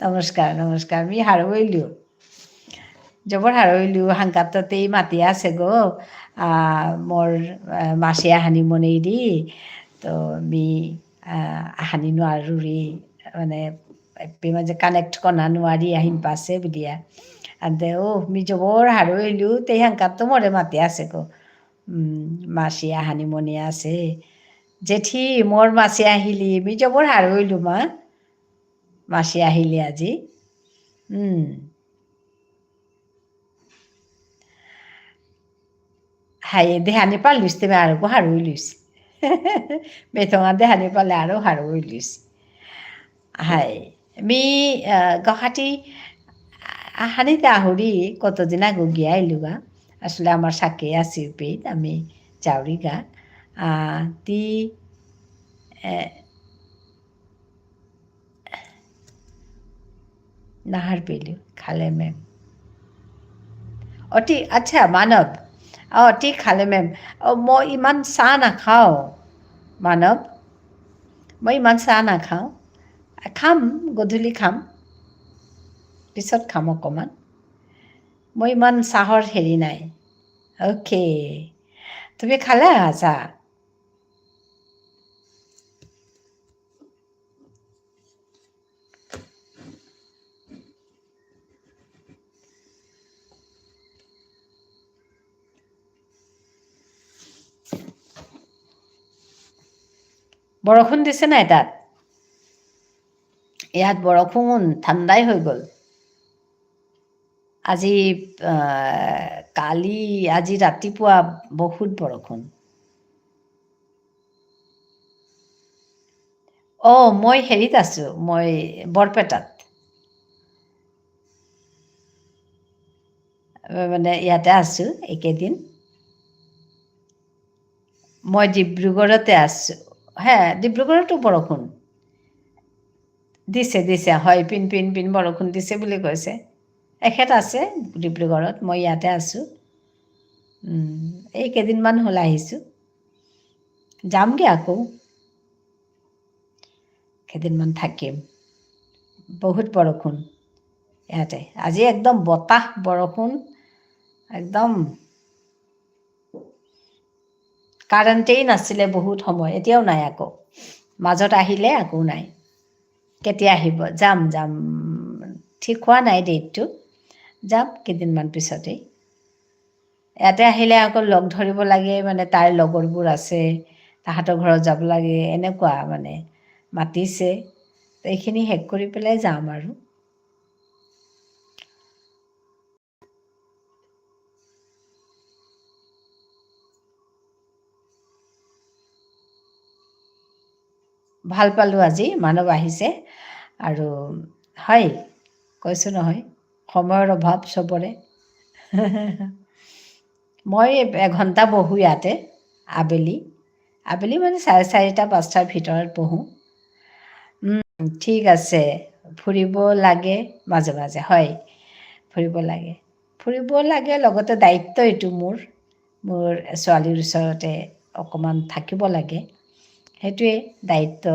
নমস্কাৰ আমি হাৰৱৈলোঁ জবৰ হাৰৱৈলোঁ সাংকাততেই মাতি আছে গো মোৰ মাছে হানি মনেই দি তো আমি হানি নোৱাৰোঁ ৰি মানে যে কানেক্ট কনা নোৱাৰি আহিম পাছে বুলিয়া আদে মি জবৰ হাৰৱৈলোঁ তেই সাংকাততো মৰে মাতি আছে গো মাছি হানি মনে আছে জেঠি মোৰ মাছে আহিলি মি জবৰ হাৰৱৈলোঁ মাছে আহিলি আজি হাই দেহানি পালিস তুমি আর হারুইলিস বেতঙা দেহানি পালে আরও হারুইলিস হাই মি গুৱাহাটী হানিতে আহুরি কতদিন আগে গিয়ে আইলুগা আসলে আমার সাকে আছি পেট আমি চাউরিগা তি নাহাৰ পেলো খালে মেম অতি আচ্ছা মানৱ ঠিক খালে মেম মই ইমান চাহ নাখাওঁ মানৱ মই ইমান চাহ নাখাওঁ খাম গধূলি খাম পিছত খাম অকণমান মই ইমান চাহৰ হেৰি নাই অ'কে তুমি খালা চাহ বৰষুণ দিছে নাই তাত? ইয়াত বৰষুণ ঠাণ্ডাই হৈ গ'ল। আজি কালি আজি ৰাতিপুৱা বহুত বৰষুণ। মই হেৰিত আছোঁ, মই বৰপেটাত। মানে ইয়াতে আছোঁ এইকেইদিন। মই ডিব্ৰুগড়তে আছোঁ। ডিব্ৰুগড়তো বৰষুণ দিছে হয়, পিন বৰষুণ দিছে বুলি কৈছে। এখেত আছে ডিব্ৰুগড়ত, মই ইয়াতে আছোঁ। এই কেইদিনমান হ'ল আহিছোঁ, যামগৈ আকৌ। কেইদিনমান থাকিম। বহুত বৰষুণ ইয়াতে। আজি একদম বতাহ বৰষুণ, একদম কাৰেণ্টেই নাছিলে বহুত সময়, এতিয়াও নাই আকৌ। মাজত আহিলে আকৌ নাই। কেতিয়া আহিব? যাম। ঠিক হোৱা নাই ডেটটো, যাম কেইদিনমান পিছতেই। ইয়াতে আহিলে আকৌ লগ ধৰিব লাগে, মানে তাইৰ লগৰবোৰ আছে, তাহাঁতৰ ঘৰত যাব লাগে, এনেকুৱা মানে মাতিছে। এইখিনি শেষ কৰি পেলাই যাম আৰু। ভাল পালোঁ আজি, মানৱ আহিছে। আৰু হয়, কৈছোঁ নহয়, সময়ৰ অভাৱ চবৰে। মই এঘণ্টা বহোঁ ইয়াতে আবেলি মানে 4:30-5টাৰ ভিতৰত বহোঁ। ঠিক আছে, ফুৰিব লাগে মাজে মাজে, হয়, ফুৰিব লাগে। লগতে দায়িত্ব এইটো মোৰ ছোৱালীৰ ওচৰতে অকণমান থাকিব লাগে। সেইটোৱে দায়িত্ব,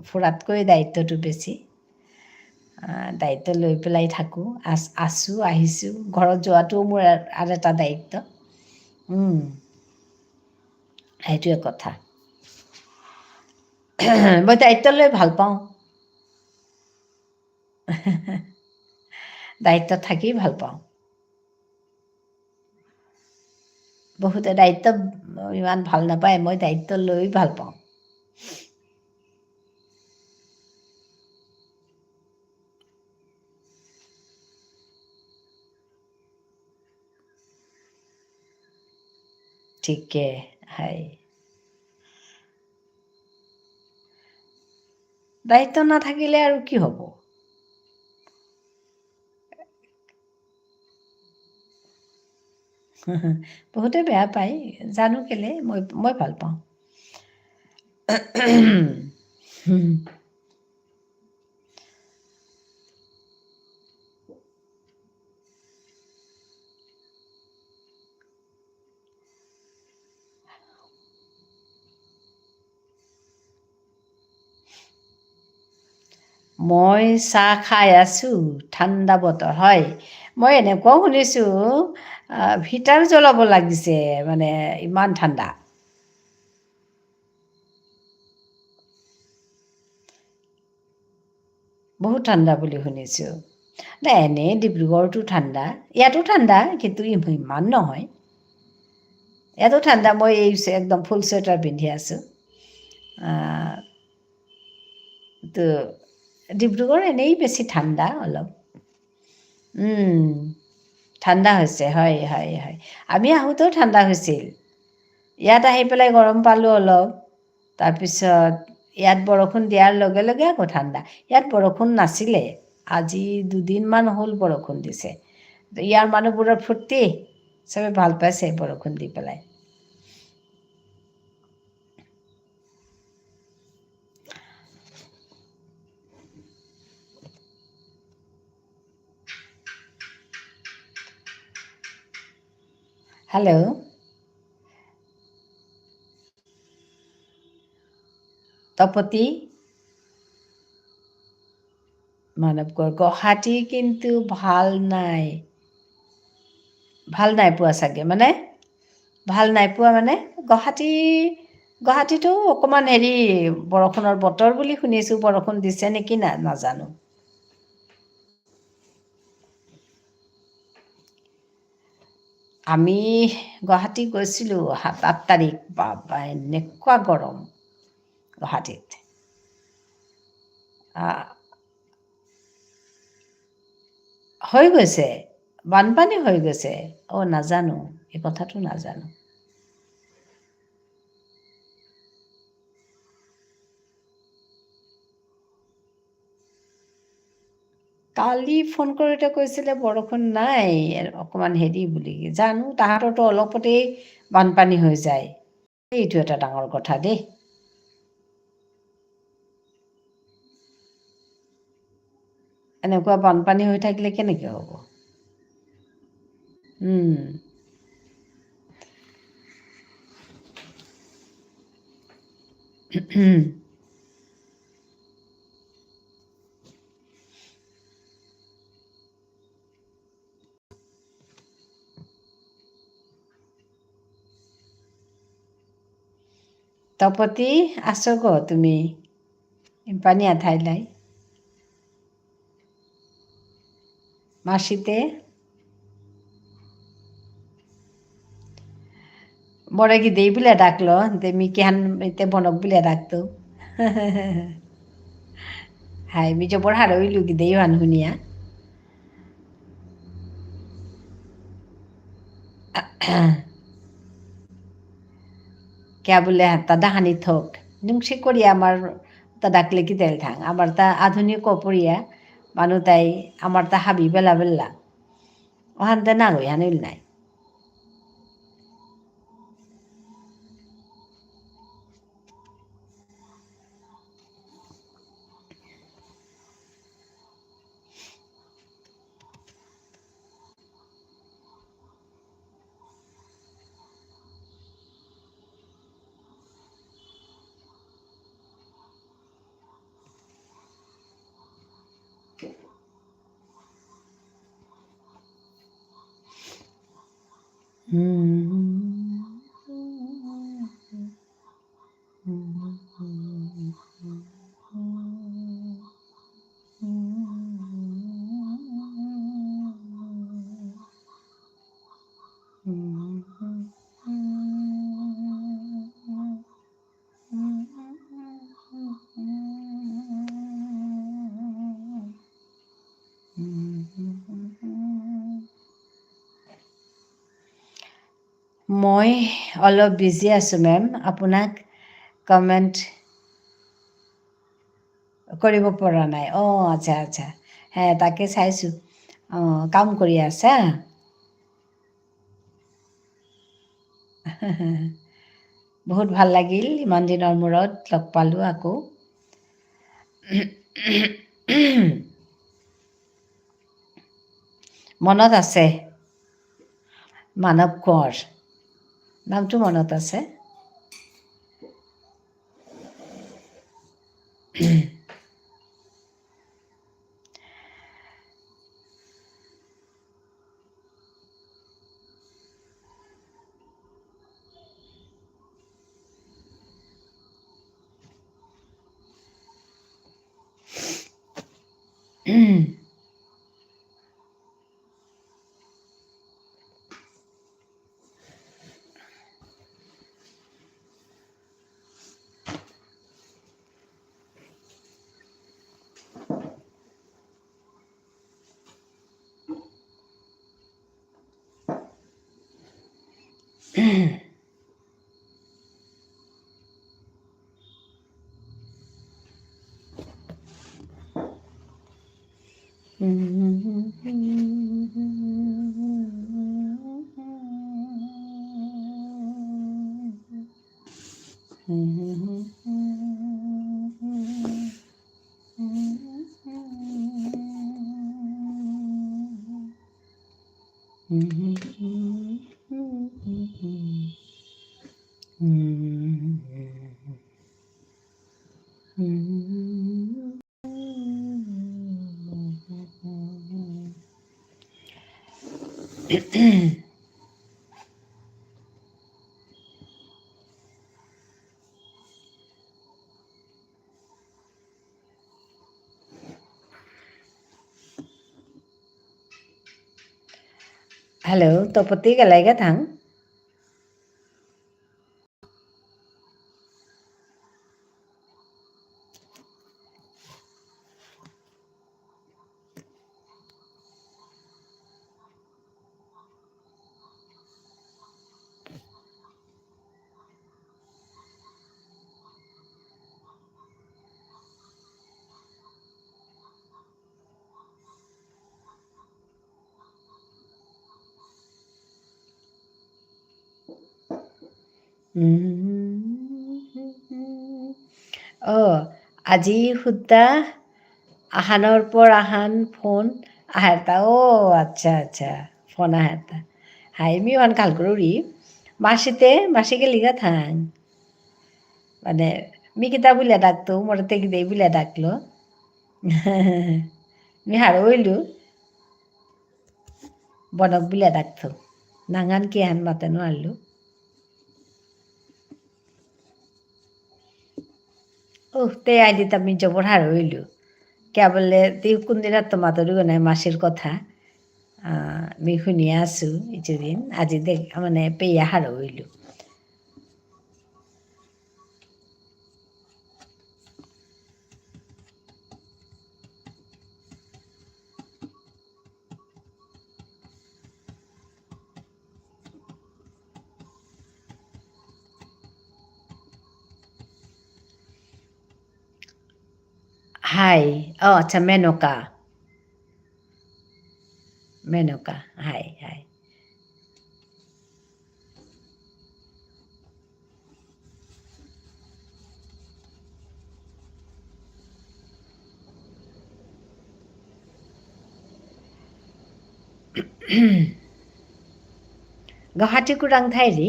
ফুৰাতকৈ দায়িত্বটো বেছি। দায়িত্ব লৈ পেলাই থাকোঁ, আছোঁ, আহিছোঁ। ঘৰত যোৱাটোও মোৰ আৰু এটা দায়িত্ব। সেইটোৱে কথা। মই দায়িত্ব লৈ ভাল পাওঁ। দায়িত্বত থাকি ভাল পাওঁ। বহুতে দায়িত্ব ইমান ভাল নাপায়, মই দায়িত্ব লৈ ভাল পাওঁ। ঠিকে, হয়। দায়িত্ব নাথাকিলে আৰু কি হ'ব? বহুতে বেয়া পায়, জানো কেলে, মই ভাল পাওঁ। মই চাহ খাই আছোঁ, ঠাণ্ডা বতৰ, হয়। মই এনেকুৱাও শুনিছোঁ হিটাৰ জ্বলাব লাগিছে, মানে ইমান ঠাণ্ডা। বহুত ঠাণ্ডা বুলি শুনিছোঁ। নাই, এনেই ডিব্ৰুগড়তো ঠাণ্ডা, ইয়াতো ঠাণ্ডা, কিন্তু ইমান নহয়। ইয়াতো ঠাণ্ডা, মই একদম ফুল চুৱেটাৰ পিন্ধি আছোঁ। তো ডিব্ৰুগড় এনেই বেছি ঠাণ্ডা অলপ। ঠাণ্ডা হৈছে, হয়। আমি আহোঁতেও ঠাণ্ডা হৈছিল। ইয়াত আহি পেলাই গৰম পালোঁ অলপ। তাৰপিছত ইয়াত বৰষুণ দিয়াৰ লগে লগে আকৌ ঠাণ্ডা। ইয়াত বৰষুণ নাছিলে, আজি 2দিনমান হ'ল বৰষুণ দিছে। ইয়াৰ মানুহবোৰৰ ফূৰ্তি, চবে ভাল পাইছে বৰষুণ দি পেলাই। হেল্ল', তপতি, মানৱ কয় গুৱাহাটী কিন্তু ভাল নাই পোৱা চাগে, মানে ভাল নাই পোৱা, মানে গুৱাহাটীতো অকণমান হেৰি বৰষুণৰ বতৰ বুলি শুনিছোঁ, বৰষুণ দিছে নেকি নাজানো। আমি গুৱাহাটী গৈছিলোঁ 7-8 তাৰিখ, বাবা এনেকুৱা গৰম গুৱাহাটীত। হৈ গৈছে, বানপানী হৈ গৈছে। নাজানো, এই কথাটো নাজানো। কালি ফোন কৰোঁতে কৈছিলে বৰষুণ নাই, অকণমান হেৰি বুলি। জানো, তাহাঁতৰতো অলপতেই বানপানী হৈ যায়। এইটো এটা ডাঙৰ কথা দেই। এনেকুৱা বানপানী হৈ থাকিলে কেনেকৈ হ'ব? তপতি আছ গ তুমি পানী আঠাইলাই মাসিতে বড় gidei bile ডাকলো তে মিকিহান তে বনক bile ডাকতো হাই মি জবর হারইলু gidei হান হুনিয়া কে বলে তা দাহানি থোক নুংসি করিয়া আমার তা ডাকলে কি দেল থাং আমার তা আধুনিক কপরিয়া মানু তাই আমার তা হাবি বেলা বেলা ওহান তে না গই হানিল নাই মই অলপ বিজি আছোঁ মেম আপোনাক কমেণ্ট কৰিব পৰা নাই আচ্ছা আচ্ছা হ্যাঁ তাকে চাইছোঁ কাম কৰি আছা বহুত ভাল লাগিল ইমান দিনৰ মূৰত লগ পালোঁ আকৌ মনত আছে মানৱ কোঁৱৰ নামটো মনত আছে Hello, Topati galaiga thang. আজি সুদ্ধা আহানৰ পৰ আহান ফোন আহাৰটা আচ্ছা আচ্ছা ফোন আহারটা হাই মি ওয়ান কাল করুরি মাসিকে লিগা থাং মানে মি কিতা বুলিয়া ডাকতো মরতে কিদে বুলিয়া ডাকলো মি হার হইলু বনক বুলিয়া ডাকতো নাঙান কি হান মাতে নোৱাৰিলো তে আইদি আমি জবর হার হইলু কে বলে তুই কোনদিন তো মাতরি নাই মাসির কথা আমি শুনিয়ে আছো কিছুদিন আজি দেখ মানে পেয়া হার হইলু হাই আচ্ছা মেনকা হাই হাই গুৱাহাটী কুৰাং ঠাইৰি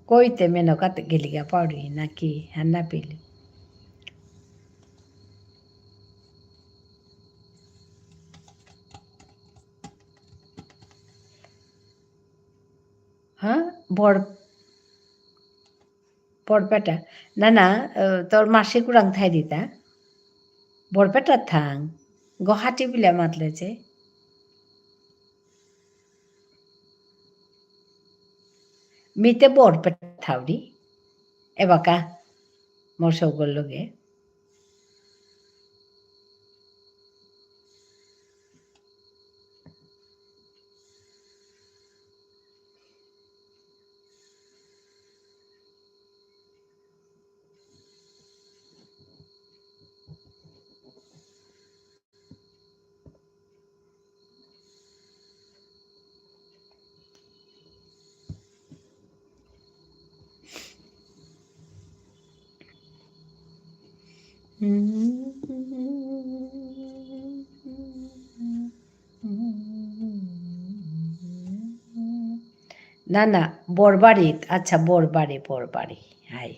কইতে মেনকাত গেলিগা পাউরি নাকি হান্না পেলি হ্যাঁ বরপেটা না তোর মাসি কুরাং ঠাই দিতা বরপেটার থাং গুৱাহাটী বিলা মাতলে যে মিতে বরপেটা থাউরি এবাকা মোর সৌগর লগে না বরবাড়িত আচ্ছা বরবাড়ি হাই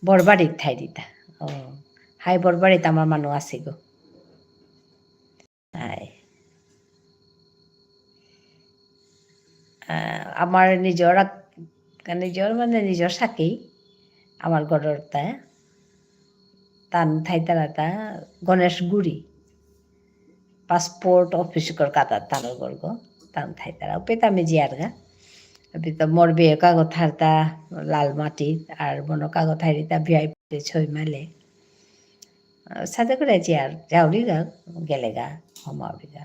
বরবাড়িত ঠাই দিতা হাই বরবাড়িত আমার মানুষ আছে গো হাই আমার নিজর মানে নিজর সাকেই আমার ঘরের তান ঠাইতারাতা গণেশগুড়ি পাসপোর্ট অফিস কর কাতার তানোর গর্গ তান ঠাইতারা পেতামে জিয়ারগা তো মোর বিয়ে কাগজ থারতা লাল মাটি আর মনো কাগজ থাইরিতা ভিআইপি ছয় মালে সাথে করে জিয়ার যাওরি গা গেলে গা হমাওরি গা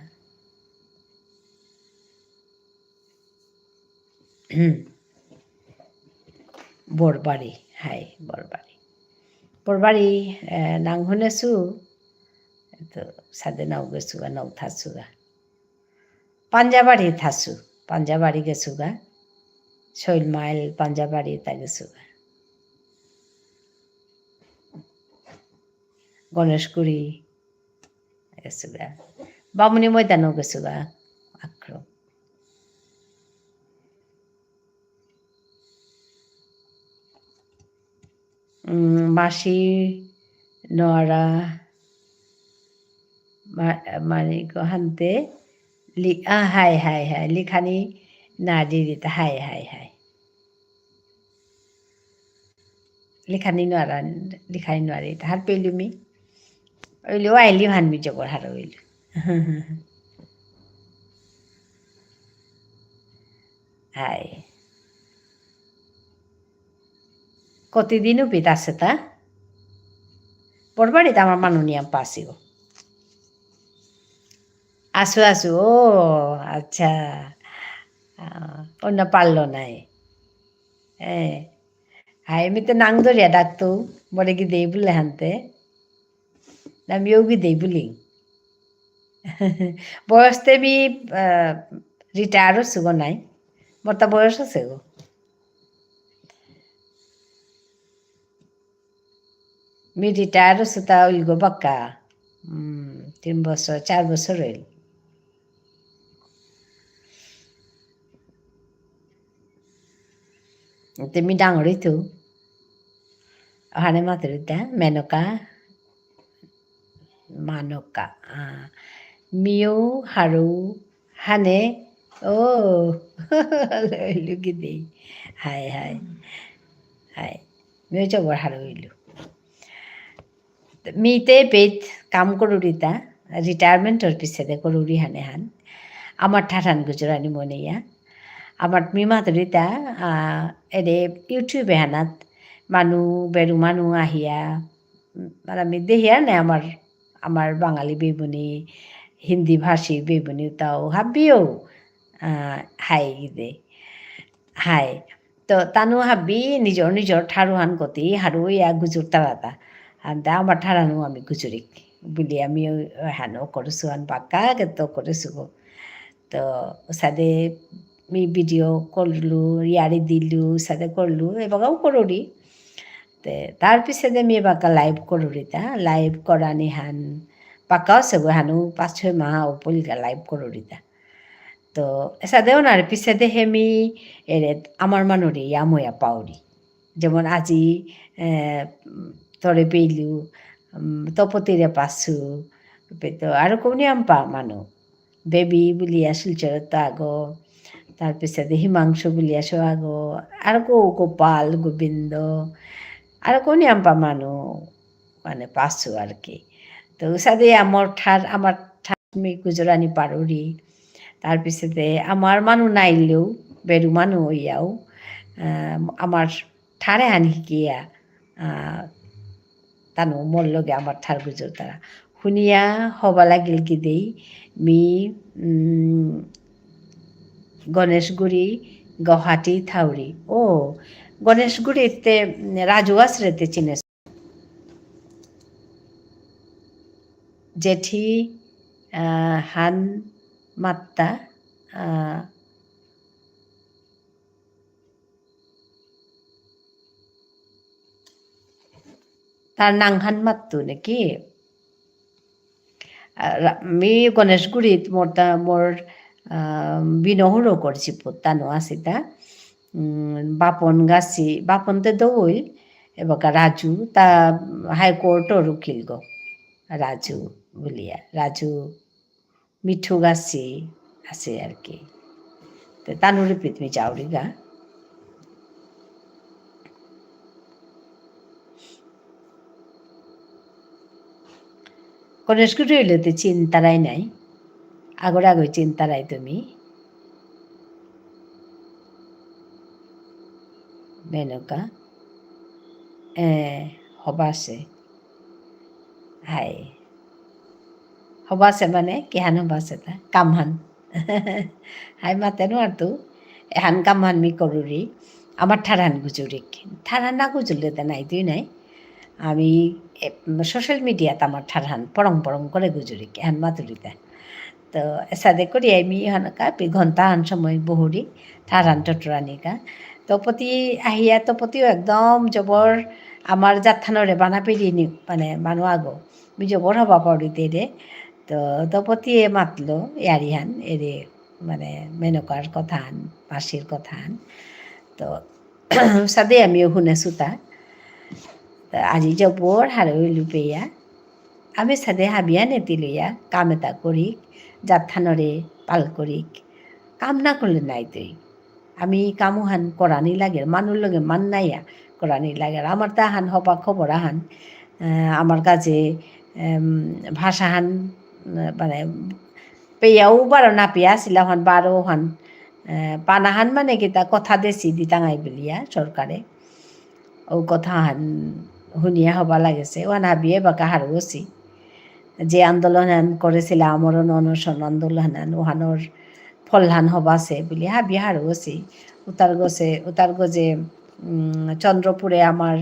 বরবাড়ি হাই বরবাড়ি নাং শুনেছো তো সাদে নাও গেছো গা নাও থাকছো গা পাঞ্জাবাড়ি গেছো গা 6 মাইল পাঞ্জাবাড়ি তা গেছো গা গণেশগুড়ি গেছো গা বামুনি ময়দানও গেছো গা আক্রম মাসি নরা মানিক হানতে হাই লিখানি না দি দিতা হাই লিখানি নোৱাৰি হার পেলুমি ওইলেও আইলি ভানবি জবর হার ওইল হাই কতদিনও পিত আছে তা বরবাড়িতে আমার মানুনিয়াম পাসিব আসু আচ্ছা অন্য পারল নাই হ্যাঁ এমনিতে নাং ধরিয়া ডাকতো বলে কি দেই বলে হানতে আমিও কি দেই বলি বয়সতে বি রিটায়ার হচ্ছে গো নাই মোর বয়স আছে গো মি রিটায়ার হচ্ছে তা ওই গো বাক্কা 3 বছর 4 বছর হইল মি ডাঙর হইতো ওখানে মাতুরিতা মেনকা মানকা মিউ হারু হানে ও লুকি দেই হাই হাই হাই মিউ জবর হারু হইলু মিতে পেট কাম করুরিতা রিটায়ারমেন্টর পিছনে করুরি হানে হান আমার ঠাঠান গুজরানি মনেয়া আমার মি মাতুরিতা এরে ইউটিউবে হানাত মানু বেরু মানু আহিয়া মানে আমি দেখিয়া নে আমার বাঙালি বেবুনি হিন্দি ভাষী বেবুনি তাও হাবিও হাই দে হাই তো তানু হাবি নিজৰ ঠাৰুহান গতি হাৰু ইয়া গুজুৰ তাৰাতা দা আমার ঠারানো আমি গুজুরিক বলি আমি হানো করেছো আন বাক্কা তো করেছো গো তো সাদে মি ভিডিও করলু ইয়ারি দিলু সাদে করলু এবাগাও করুরি তে তার পিছনে মি বাক্কা লাইভ করুরি তা লাইভ করানি হান বাক্কাও সেগো হানু 5-6 মাহ উপলিকা লাইভ করুরি তা তো সাদেও না পিছনে হেমি এরে আমার মানুরি আময়া পাউরি যেমন আজি তরে পেইলু তপতিরে পাছু তো আৰু কোনে আম্পা মানুহ বেবী বুলিয়া শিলচৰত আগো তাৰপিছতে হিমাংশু বুলিয়া সো আগো আৰু গোপাল গোবিন্দ আৰু কোনে আম্পা মানুহ মানে পাছু আর কি তো সাদে আমার ঠার মি গুজরানি পারুরি তাৰপিছতে আমার মানুহ নাইলেও বেরু মানুহ ইয়াও আমার ঠারে আনি শিকিয়া তানো মোৰ লগে আমার ঠার গুজর তারা শুনিয়া হবা লাগিল কি দেই মি গণেশগুড়ি গুৱাহাটী থাউরি ও গণেশগুড়িতে রাজু আশ্রেতে চিনে জেঠি হান মাত্তা তার নাংহান মাত্তু নাকি মি গণেশগুড়িত মোর বিনহুরও করছি তানো আসিতা বাপন গাছি বাপনতে দৌল এবার রাজু তা হাইকোর্টর উকিল গো রাজু বলিয়া রাজু মিঠু গাছি আছে আর কি তানুরি পৃথিবী চাউরি গা গণেশগুড়ি হইলে তো চিন্তারাই নাই আগই চিন্তারাই তুমি মেনকা হবাছে হাই হবাছে মানে কিহান হবাছে তা কামহান হাই মাতেনো আর তো এহান কামহান মি করুরি আমার ঠারান গুজুরিক ঠারান না গুজুরলে তা নাই তুই নাই আমি সোশ্যাল মিডিয়াত আমার ঠারহান পরং করে গুজুরিক এহান মাতুরিতে তো সাদে করি আমি হানকা ঘন্টা হান সময় বহুরি ঠারহান টটরানিকা তপতি আহিয়া তপতিও একদম জবর আমার জাথানরে বানা পেরিয়ে মানে মানুষ আগো আমি জবর হবা পড়িতে রে তো তপতিয়ে মাতলো ইয়ারিহান এরে মানে মেনকার কথা হান মাসির কথা হান তো সাদে আমিও শুনেছো তা আজি জবর হারই লুপেয়া আমি সাদে হাবিয়া নেতি লইয়া কাম এটা করিক জাথানরে পাল করিক কাম না করলে নাই তুই আমি কামুহান করানি লাগে মানুষ লগে মান নাইয়া করানি লাগে আমার তাহান হবা খবর আহান আমার কাছে ভাষাহান মানে পেয়াও বারো না পেয়া আসিলা হান বারো হান পানাহান মানে কি তা কথা দেশি দি টাঙাই বলিয়া সরকারে ও কথা হান শুনিয়া হবা লাগেছে ওহান হাবিয়ে বাকা হারু গছি যে আন্দোলন হান করেছিল আমরণ অনশন আন্দোলন হান ওহানোর ফলহান হবাছে বলি হাবি হারু গছি উতার গছে চন্দ্রপুরে আমার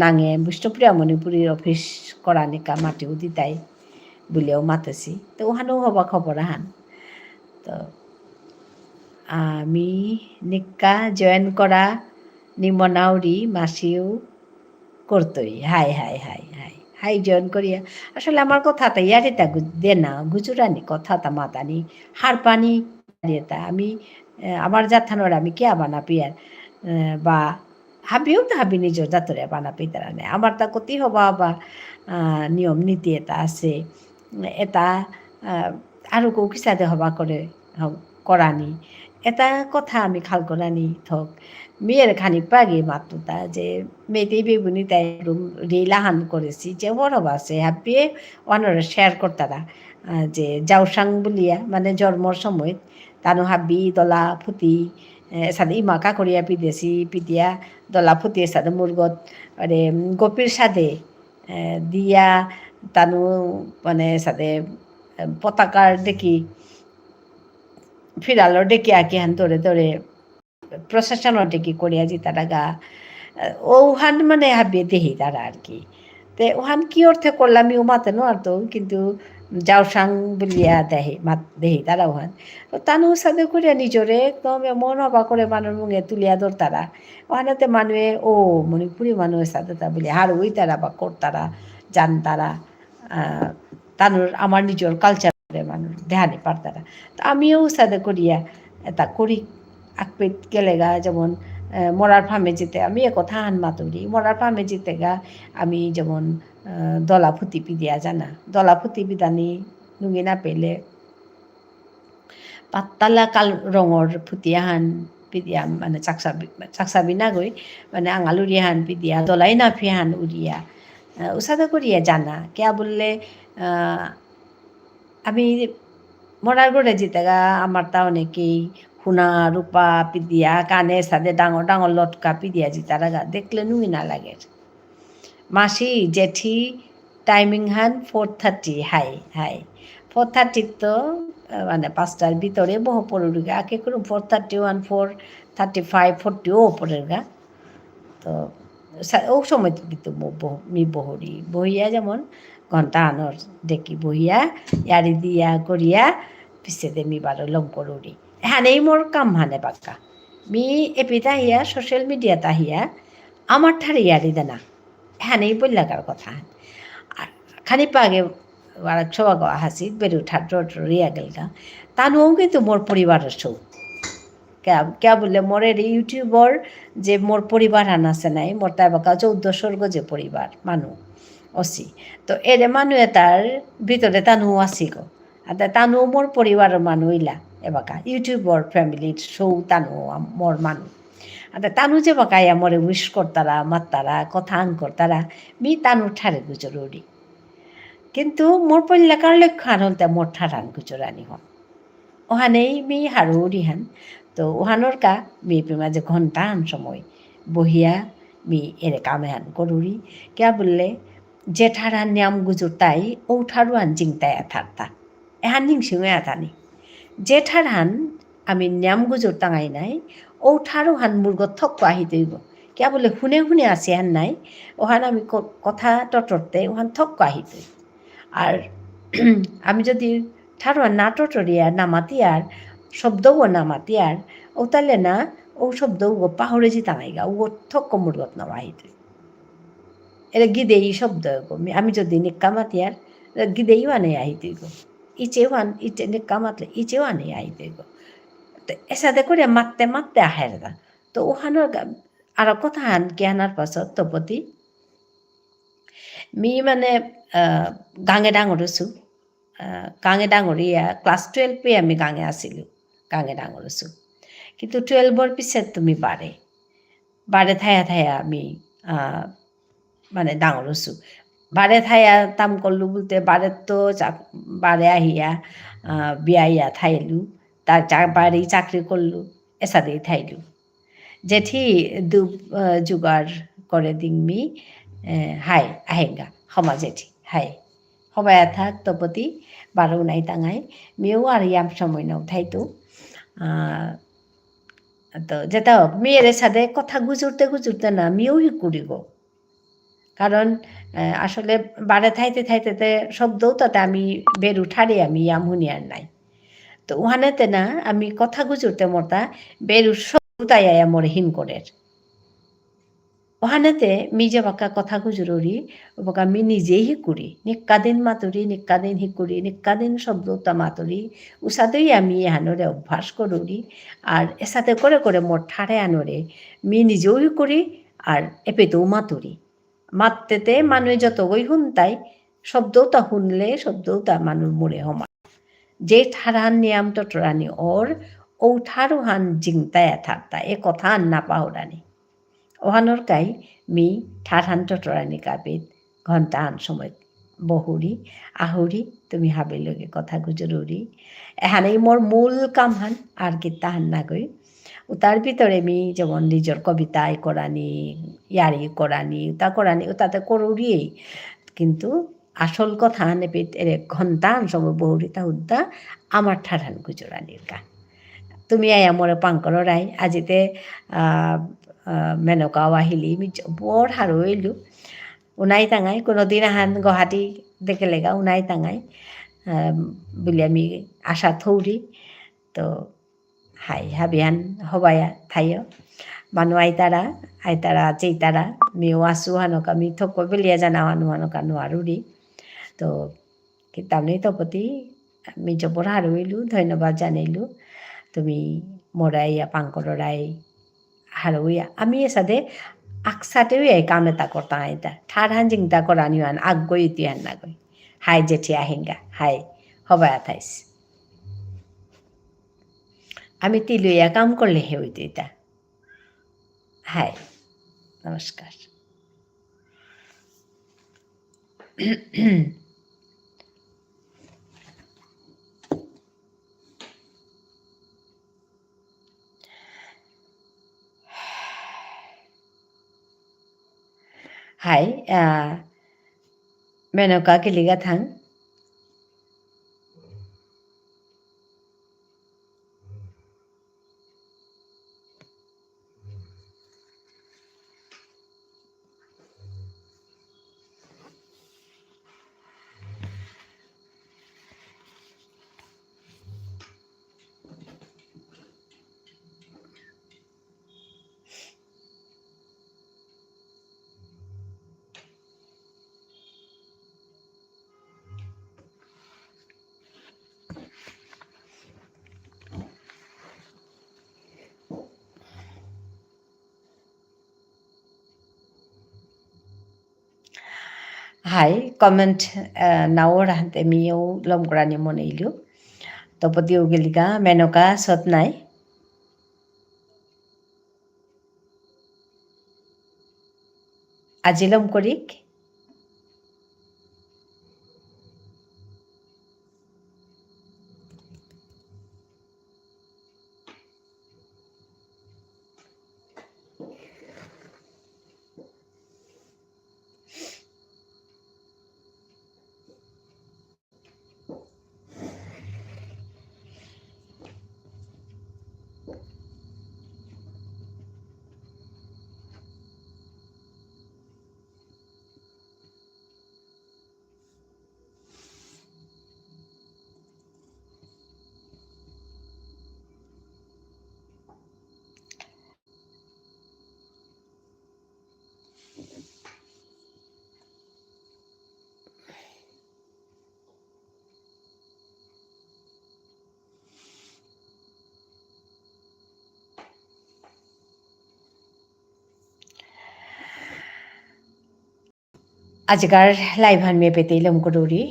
নাঙে বিষ্ণুপ্রিয়া মণিপুরীর অফিস করা নিকা মাটিও দিতাই বলেও মাতেছি তো ওখানেও হবা খবর আহান তো আমি নিকা জয়েন করা নিমনাউরি মাসিও করতোই হাই হাই হাই হাই হাই জয়েন করিয়া আসলে আমার কথাটা ইয়ারিতা দে না গুজরানি কথাটা মাতানি হার পানি দিয়েতা আমি আমার জাথানোর আমি কে বানা পিয়ার বা হাবিও তো হাবি নিজের জাতরে বানা পিতারা নেই আমার তা কতি হবা বা নিয়ম নীতি এটা আছে এটা আৰু কেউ কিসাদে হবা করে করানি এটা কথা আমি খাল করানি থক মেয়ের খানি পাগে মাতুতা যে মেয়েতেই বেগুনি তাই রিলাহান করেছি যে বড় আছে হাবিয়ে অনরা শেয়ার করতারা যে যাওসাং বলিয়া মানে জন্মর সময় তানু হাবি দলা ফুটি সাদে ইমাকা করিয়া পিদেছি পিদিয়া দলা ফুটিয়ে সাদে মুরগত মানে গোপীর সাদে দিয়া তানু মানে সাদে পতাকার দেখি ফিরালোর ডেকে আঁকি হান ধরে ধরে প্রশাসনের ডেকে করিয়া যে তারা গা ওহান মানে হাবিয়ে দেহি তারা আর কি তে ওহান কি অর্থে করলাম ও মাতে নো আর তো কিন্তু যাওসাং বলিয়া দেহি তারা ওহান তো তানু সাদে করিয়া নিজরে একদম এমন হবা করে মানুষ মুঙে তুলিয়া ধর তারা ওখানেতে মানুষে ও মণিপুরি মানুষের সাথে তা বলি হার ওই তারা বা করতারা জান তারা তানুর আমার নিজের কালচারে মানুষ দেহানি পারতারা তো আমিও সাদে করিয়া এটা করি আকপেট গেলেগা যেমন মরার ফার্মে যেতে আমি কথা হান মাতুরি মরার ফার্মে যেতে গা আমি যেমন দলা ফুটি পিদিয়া জানা দলা ফুটি পিদানি নুঙ্গি না পেলে পাত্তালা কাল রঙর ফুটিয়া হান পিদিয়া মানে চাকসাবি না গই মানে আঙালুরিয়া হান পিদিয়া দলাই না ফিয়া হান উড়িয়া উসাদা করিয়া জানা কেয়া বললে আমি মরার গড়ে যেতে গা আমার তা অনেকেই সোনা রূপা পিদিয়া কানে সাদে ডাঙর ডাঙর লটকা পিদিয়া জিতারা গা দেখলে নুই না লাগে মাসি জেঠি টাইমিং হান 4:30 হাই হাই 4:30 তো মানে 5টার ভিতরে বহু পড়ুর গা আগে করুন 4:31 4:35 40ও পড়ের গা তো ও সময় কিন্তু মি বহরি বহিয়া যেমন ঘন্টা আনর দেখি বহিয়া ইয়ারি দিয়া করিয়া পিছে দে মি বারো লম করুরি হানেই মোর কাম হানে বাক্কা মি এপিতা হিয়া সোশ্যাল মিডিয়া তাহিয়া আমার ঠারে ইয়ারি দেনা হানেই বললাকার কথা আর খানি পাগে আর সবাগ হাসি বেরু ঠাট্র রিয়া গেলগা তানুও কিন্তু মোর পরিবারের সৌ কে বললে মোরের ইউটিউবর যে মোর পরিবার হান আছে নাই মোর তাই বাকা 14 যে পরিবার মানু অসি তো এরে মানুয়ে তার ভিতরে তানু আসি গো আর তানু মোর পরিবারের মানু ইলা এবাকা ইউটিউবর ফ্যামিলির সৌ তানু মোর মানু আর তানু যে বাকাইয়া মোরে উইশ করতারা মাত্তারা কথা আন করতারা মি তানুর ঠারে গুজরি কিন্তু মোর পল্লাকার লক্ষ্য আন হলতে মোর ঠারান গুজরানি হন ওহানেই মি হারু রিহান তো ওহানোর কা মি মাঝে ঘন্টা আন সময় বহিয়া মি এরে কামে হান করুরি কে বললে জেঠারান নিয়াম গুজুর তাই ও ঠারু আন জিংতাই আথারতা এহান হিংসিংয়ে আথানি জেঠারান আমি নিয়াম গুজুর টাঙাই নাই ও ঠারু হান মুরগ থক্ক আহি দইব কে বলে শুনে শুনে আসি হান নাই ওহান আমি কথা টটরতে ওহান থক্ক আহি দই আর আমি যদি ঠারুয়ান না টটরিয়া নামাতি আর শব্দও নামাতি আর ও তাহলে না ও শব্দও পাহরে যে টাঙাইগা ও থক্ক মুরগত নামাহিত এটা গিদেই শব্দ আমি যদি নিক্কা মাতি আর গিদেইও আনে আহিতে গো ইচেও আন ইচে নিক্কা মাতলে ইচেও আনে আহিতে গো তো এসাদে করে মারতে মারতে আহে না তো ওখানোর আর কথা হান জ্ঞানার পাছত তপতি মি মানে গাঙে ডাঙরছো গাঙে ডাঙরিয়া ক্লাস 12 আমি গাঙে আসিলোঁ গাঙে ডাঙরছো কিন্তু 12 পিছত তুমি বাৰে থায়া থায়া আমি মানে ডাঙরছো বারে থায়া তাম করলু বলতে বারে তো বারে আহিয়া বিয়াইয়া থাইলু তার বাড়ি চাকরি করলু এসাদেই থাইলু জেঠি দু জোগাড় করে দিংমি হাই আহেঙ্গা হমা জেঠি হাই সবাই থাক তপতি বারো নাই টাঙাই মেয়েও আর ইয়াম সময় নাও থাইতো তো যেটা হোক মেয়ের সাথে কথা গুজরতে না আমিও করি গো কারণ আসলে বারে থাইতে থাইতে শব্দও তাতে আমি বের উঠারে আমি আমহুনিয়ার নাই তো ওখানেতে না আমি কথা গুজরতে মরতা বের শব্দ তাই মোর হিন করে ওখানেতে মিজে বাক্কা কথা গুজরি ওবাক আমি নিজেই শিকুরি নিকাদিন মাতুরি নিকাদিন শিকুরি নিকাদিন শব্দতা মাতুরি উসাতেই আমি এহানরে অভ্যাস করুরি আর এসাতে করে মোর ঠারে আনরে মি নিজেও শিকুরি আর এপেতেও মাতুরি মাততেতে মানুষ যতই শুনতাই শব্দটা শুনলে শব্দটা মানুষ মোরে সমান যে ঠারান নিয়াম টটরানি ওর ও ঠারুহান জিংতায় থাকতা এ কথা আন না পাহরানি ওহানোর কাই মি ঠাঠান টটরানি কাপিত ঘণ্টা আন সময় বহুরি আহুরি তুমি হাবি লগে কথা গুজরুরি এহানেই মোর মূল কাম হান আর কি তাহান না গই তার ভিতরে মি যেমন নিজের কবিতায় করানি ইয়ারি করানি তাতে করুরিয়েই কিন্তু আসল কথা নেপিত এর ঘণ্টা আন সময় বহুরি তা উদ্দা আমার ঠাঠান গুজরানির গান তুমি আই আমার পাংকরাই আজিতে মেনকাও আহিলি বৰ সাৰো এলো উনাই টাঙাই কোনোদিন আহান গুৱাহাটী দেখে লেগা উনাই টাঙাই বুলি আমি আশা থৌরি তো হাই হাবিয়ান হবায়া থাইও মানুহ আইতারা চেইতারা মিও আছো হানকা মি থক বেলিয়া জানা মানুহ হানকা নোৱাৰোৰি তো কিতামনি তপতি আমি জবৰ হাৰো এলো ধন্যবাদ জানিলোঁ তুমি মোরাইয়া পাংকরাই হারুইয়া আমি এসাদে আকসাতেও এই কাম এটা করতাম এটা ঠাড়ান জিংতা করানি আন আগ্গই ইতিহান না গই হাই জেঠি আহিঙ্গা হাই হবাই আথাইস আমি তিলুইয়া কাম করলে হে হইতো এটা হাই নমস্কার হাই মেনকা কিলিগা থাং হাই কমেন্ট নাওর হাতে মিও লমকরানি মনেইলু তপতিও গেলিকা মেনকা সত নাই আজিলম করিক আজকার লাইভান মে পেতে লমকরুরি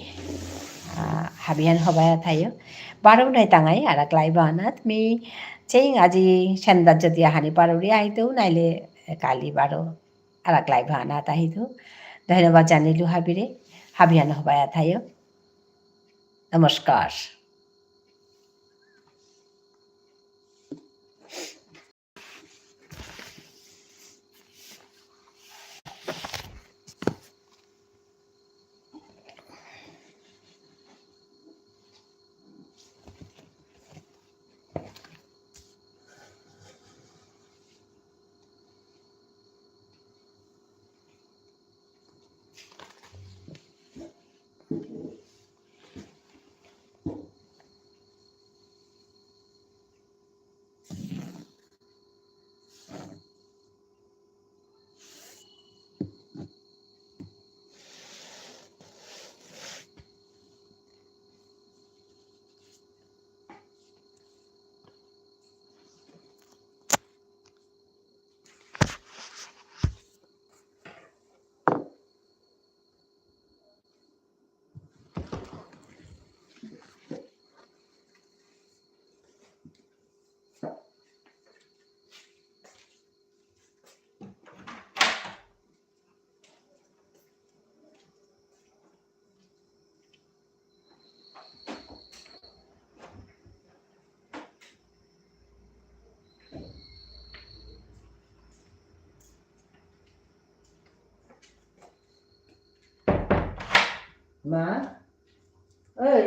হাবিয়ান হবায়া থাইও বারো নাই টাঙাই আর এক লাইভ আনাত মি চেইং আজি সেন্দার যদি হানি পারুরি আইতেও নাইলে কালি বারো আর এক লাইভ আনাত আহিতো ধন্যবাদ জানিলো হাবিরে হাবিয়ান হবায়া থাইও নমস্কার মা ওই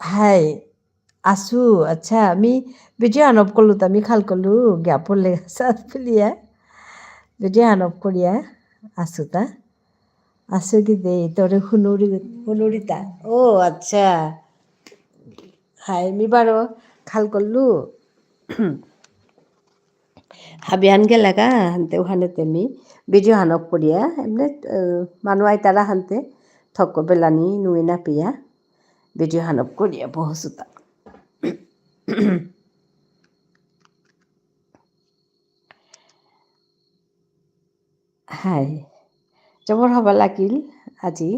হাই আছো আচ্ছা আমি ভিডিও আন অফ করলো তো আমি খাল করলু গ্যাপর লেগেছে ফুলিয়া ভিডিও আন অফ করিয়া আছো তা আছো কি দে তোরে হুনুরিতা ও আচ্ছা হাই আমি বারো খাল করলু হাবিয়ান গেলাগা হানতে ওখানে তেমি ভিডিও আন অফ করিয়া এমনি মানুষ আইতারা হানতে থক বেলানি নুই না পিয়া ভিডিও আন অফ করিয়া বহসুতা হাই জবৰ হবা লাগিল আজি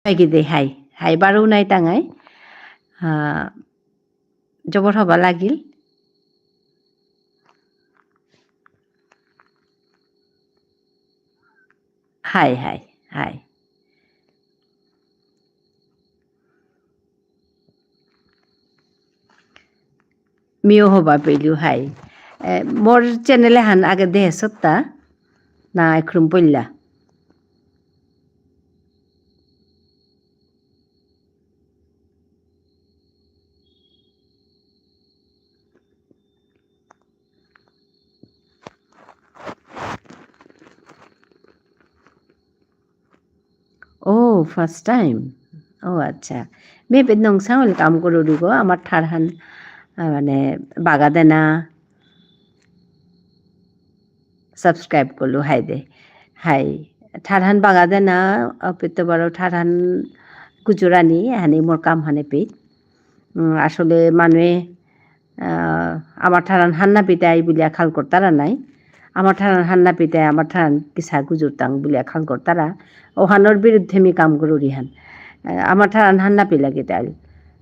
গিদে হাই হাই বারো নাই টাঙাই জবর হবা লাগিল হাই হাই হাই মিও হবা পেলু হাই মোর চ্যানেলে হান আগে দেহে সত্তা না এখরুম পড়লা ও ফার্স্ট টাইম ও আচ্ছা মেপে নংসাং হলে কাম করো দিব আমার ঠারহান মানে বাগা দেনা সাবস্ক্রাইব করলো হাই দে হাই ঠারহান বাগা দেনা পেতে বারো ঠারহান গুজরানি হানি মোর কাম হানে পেট আসলে মানুহে আমার ঠারান হান্না পিতাই বুলিয়া খাল করতারা নাই আমার ঠারান হান্না পিতাই আমার ঠারান কিসা গুজুরতাং বুলিয়া খাল করতারা ওহানোর বিরুদ্ধে আমি কাম করো রিহান আমার ঠারান হান্না পিলা গেতাল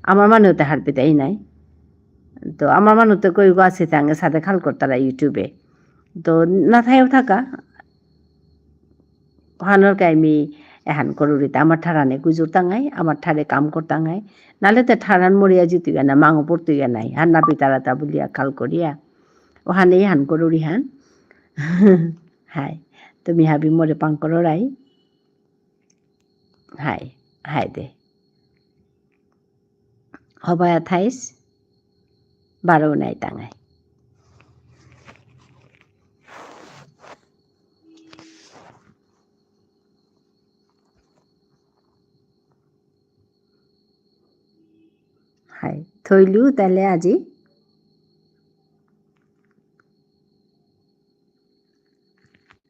আমার মানেও তাহার পিতাই নাই তো আমার মানুষ তো কই গো আছে তাঙ্গে সাথে খাল করতারা ইউটিউবে তো না থাইও থাকা ওহানোর আমি এহান করুরিতে আমার ঠারানে গুজুর তাঙাই আমার ঠারে কাম করতাঙাই নালে তো ঠারান মরিয়া জিতু না মাঙো পড়তু নাই হান্না পিতারা তা বলিয়া খাল করিয়া ওহানে হান করুরি হান হাই তুমি হাবি মরে পাং করো রাই হাই হাই দে হবায়া থাইস বারো নাই টাঙাই হাই থইলু তাহলে আজি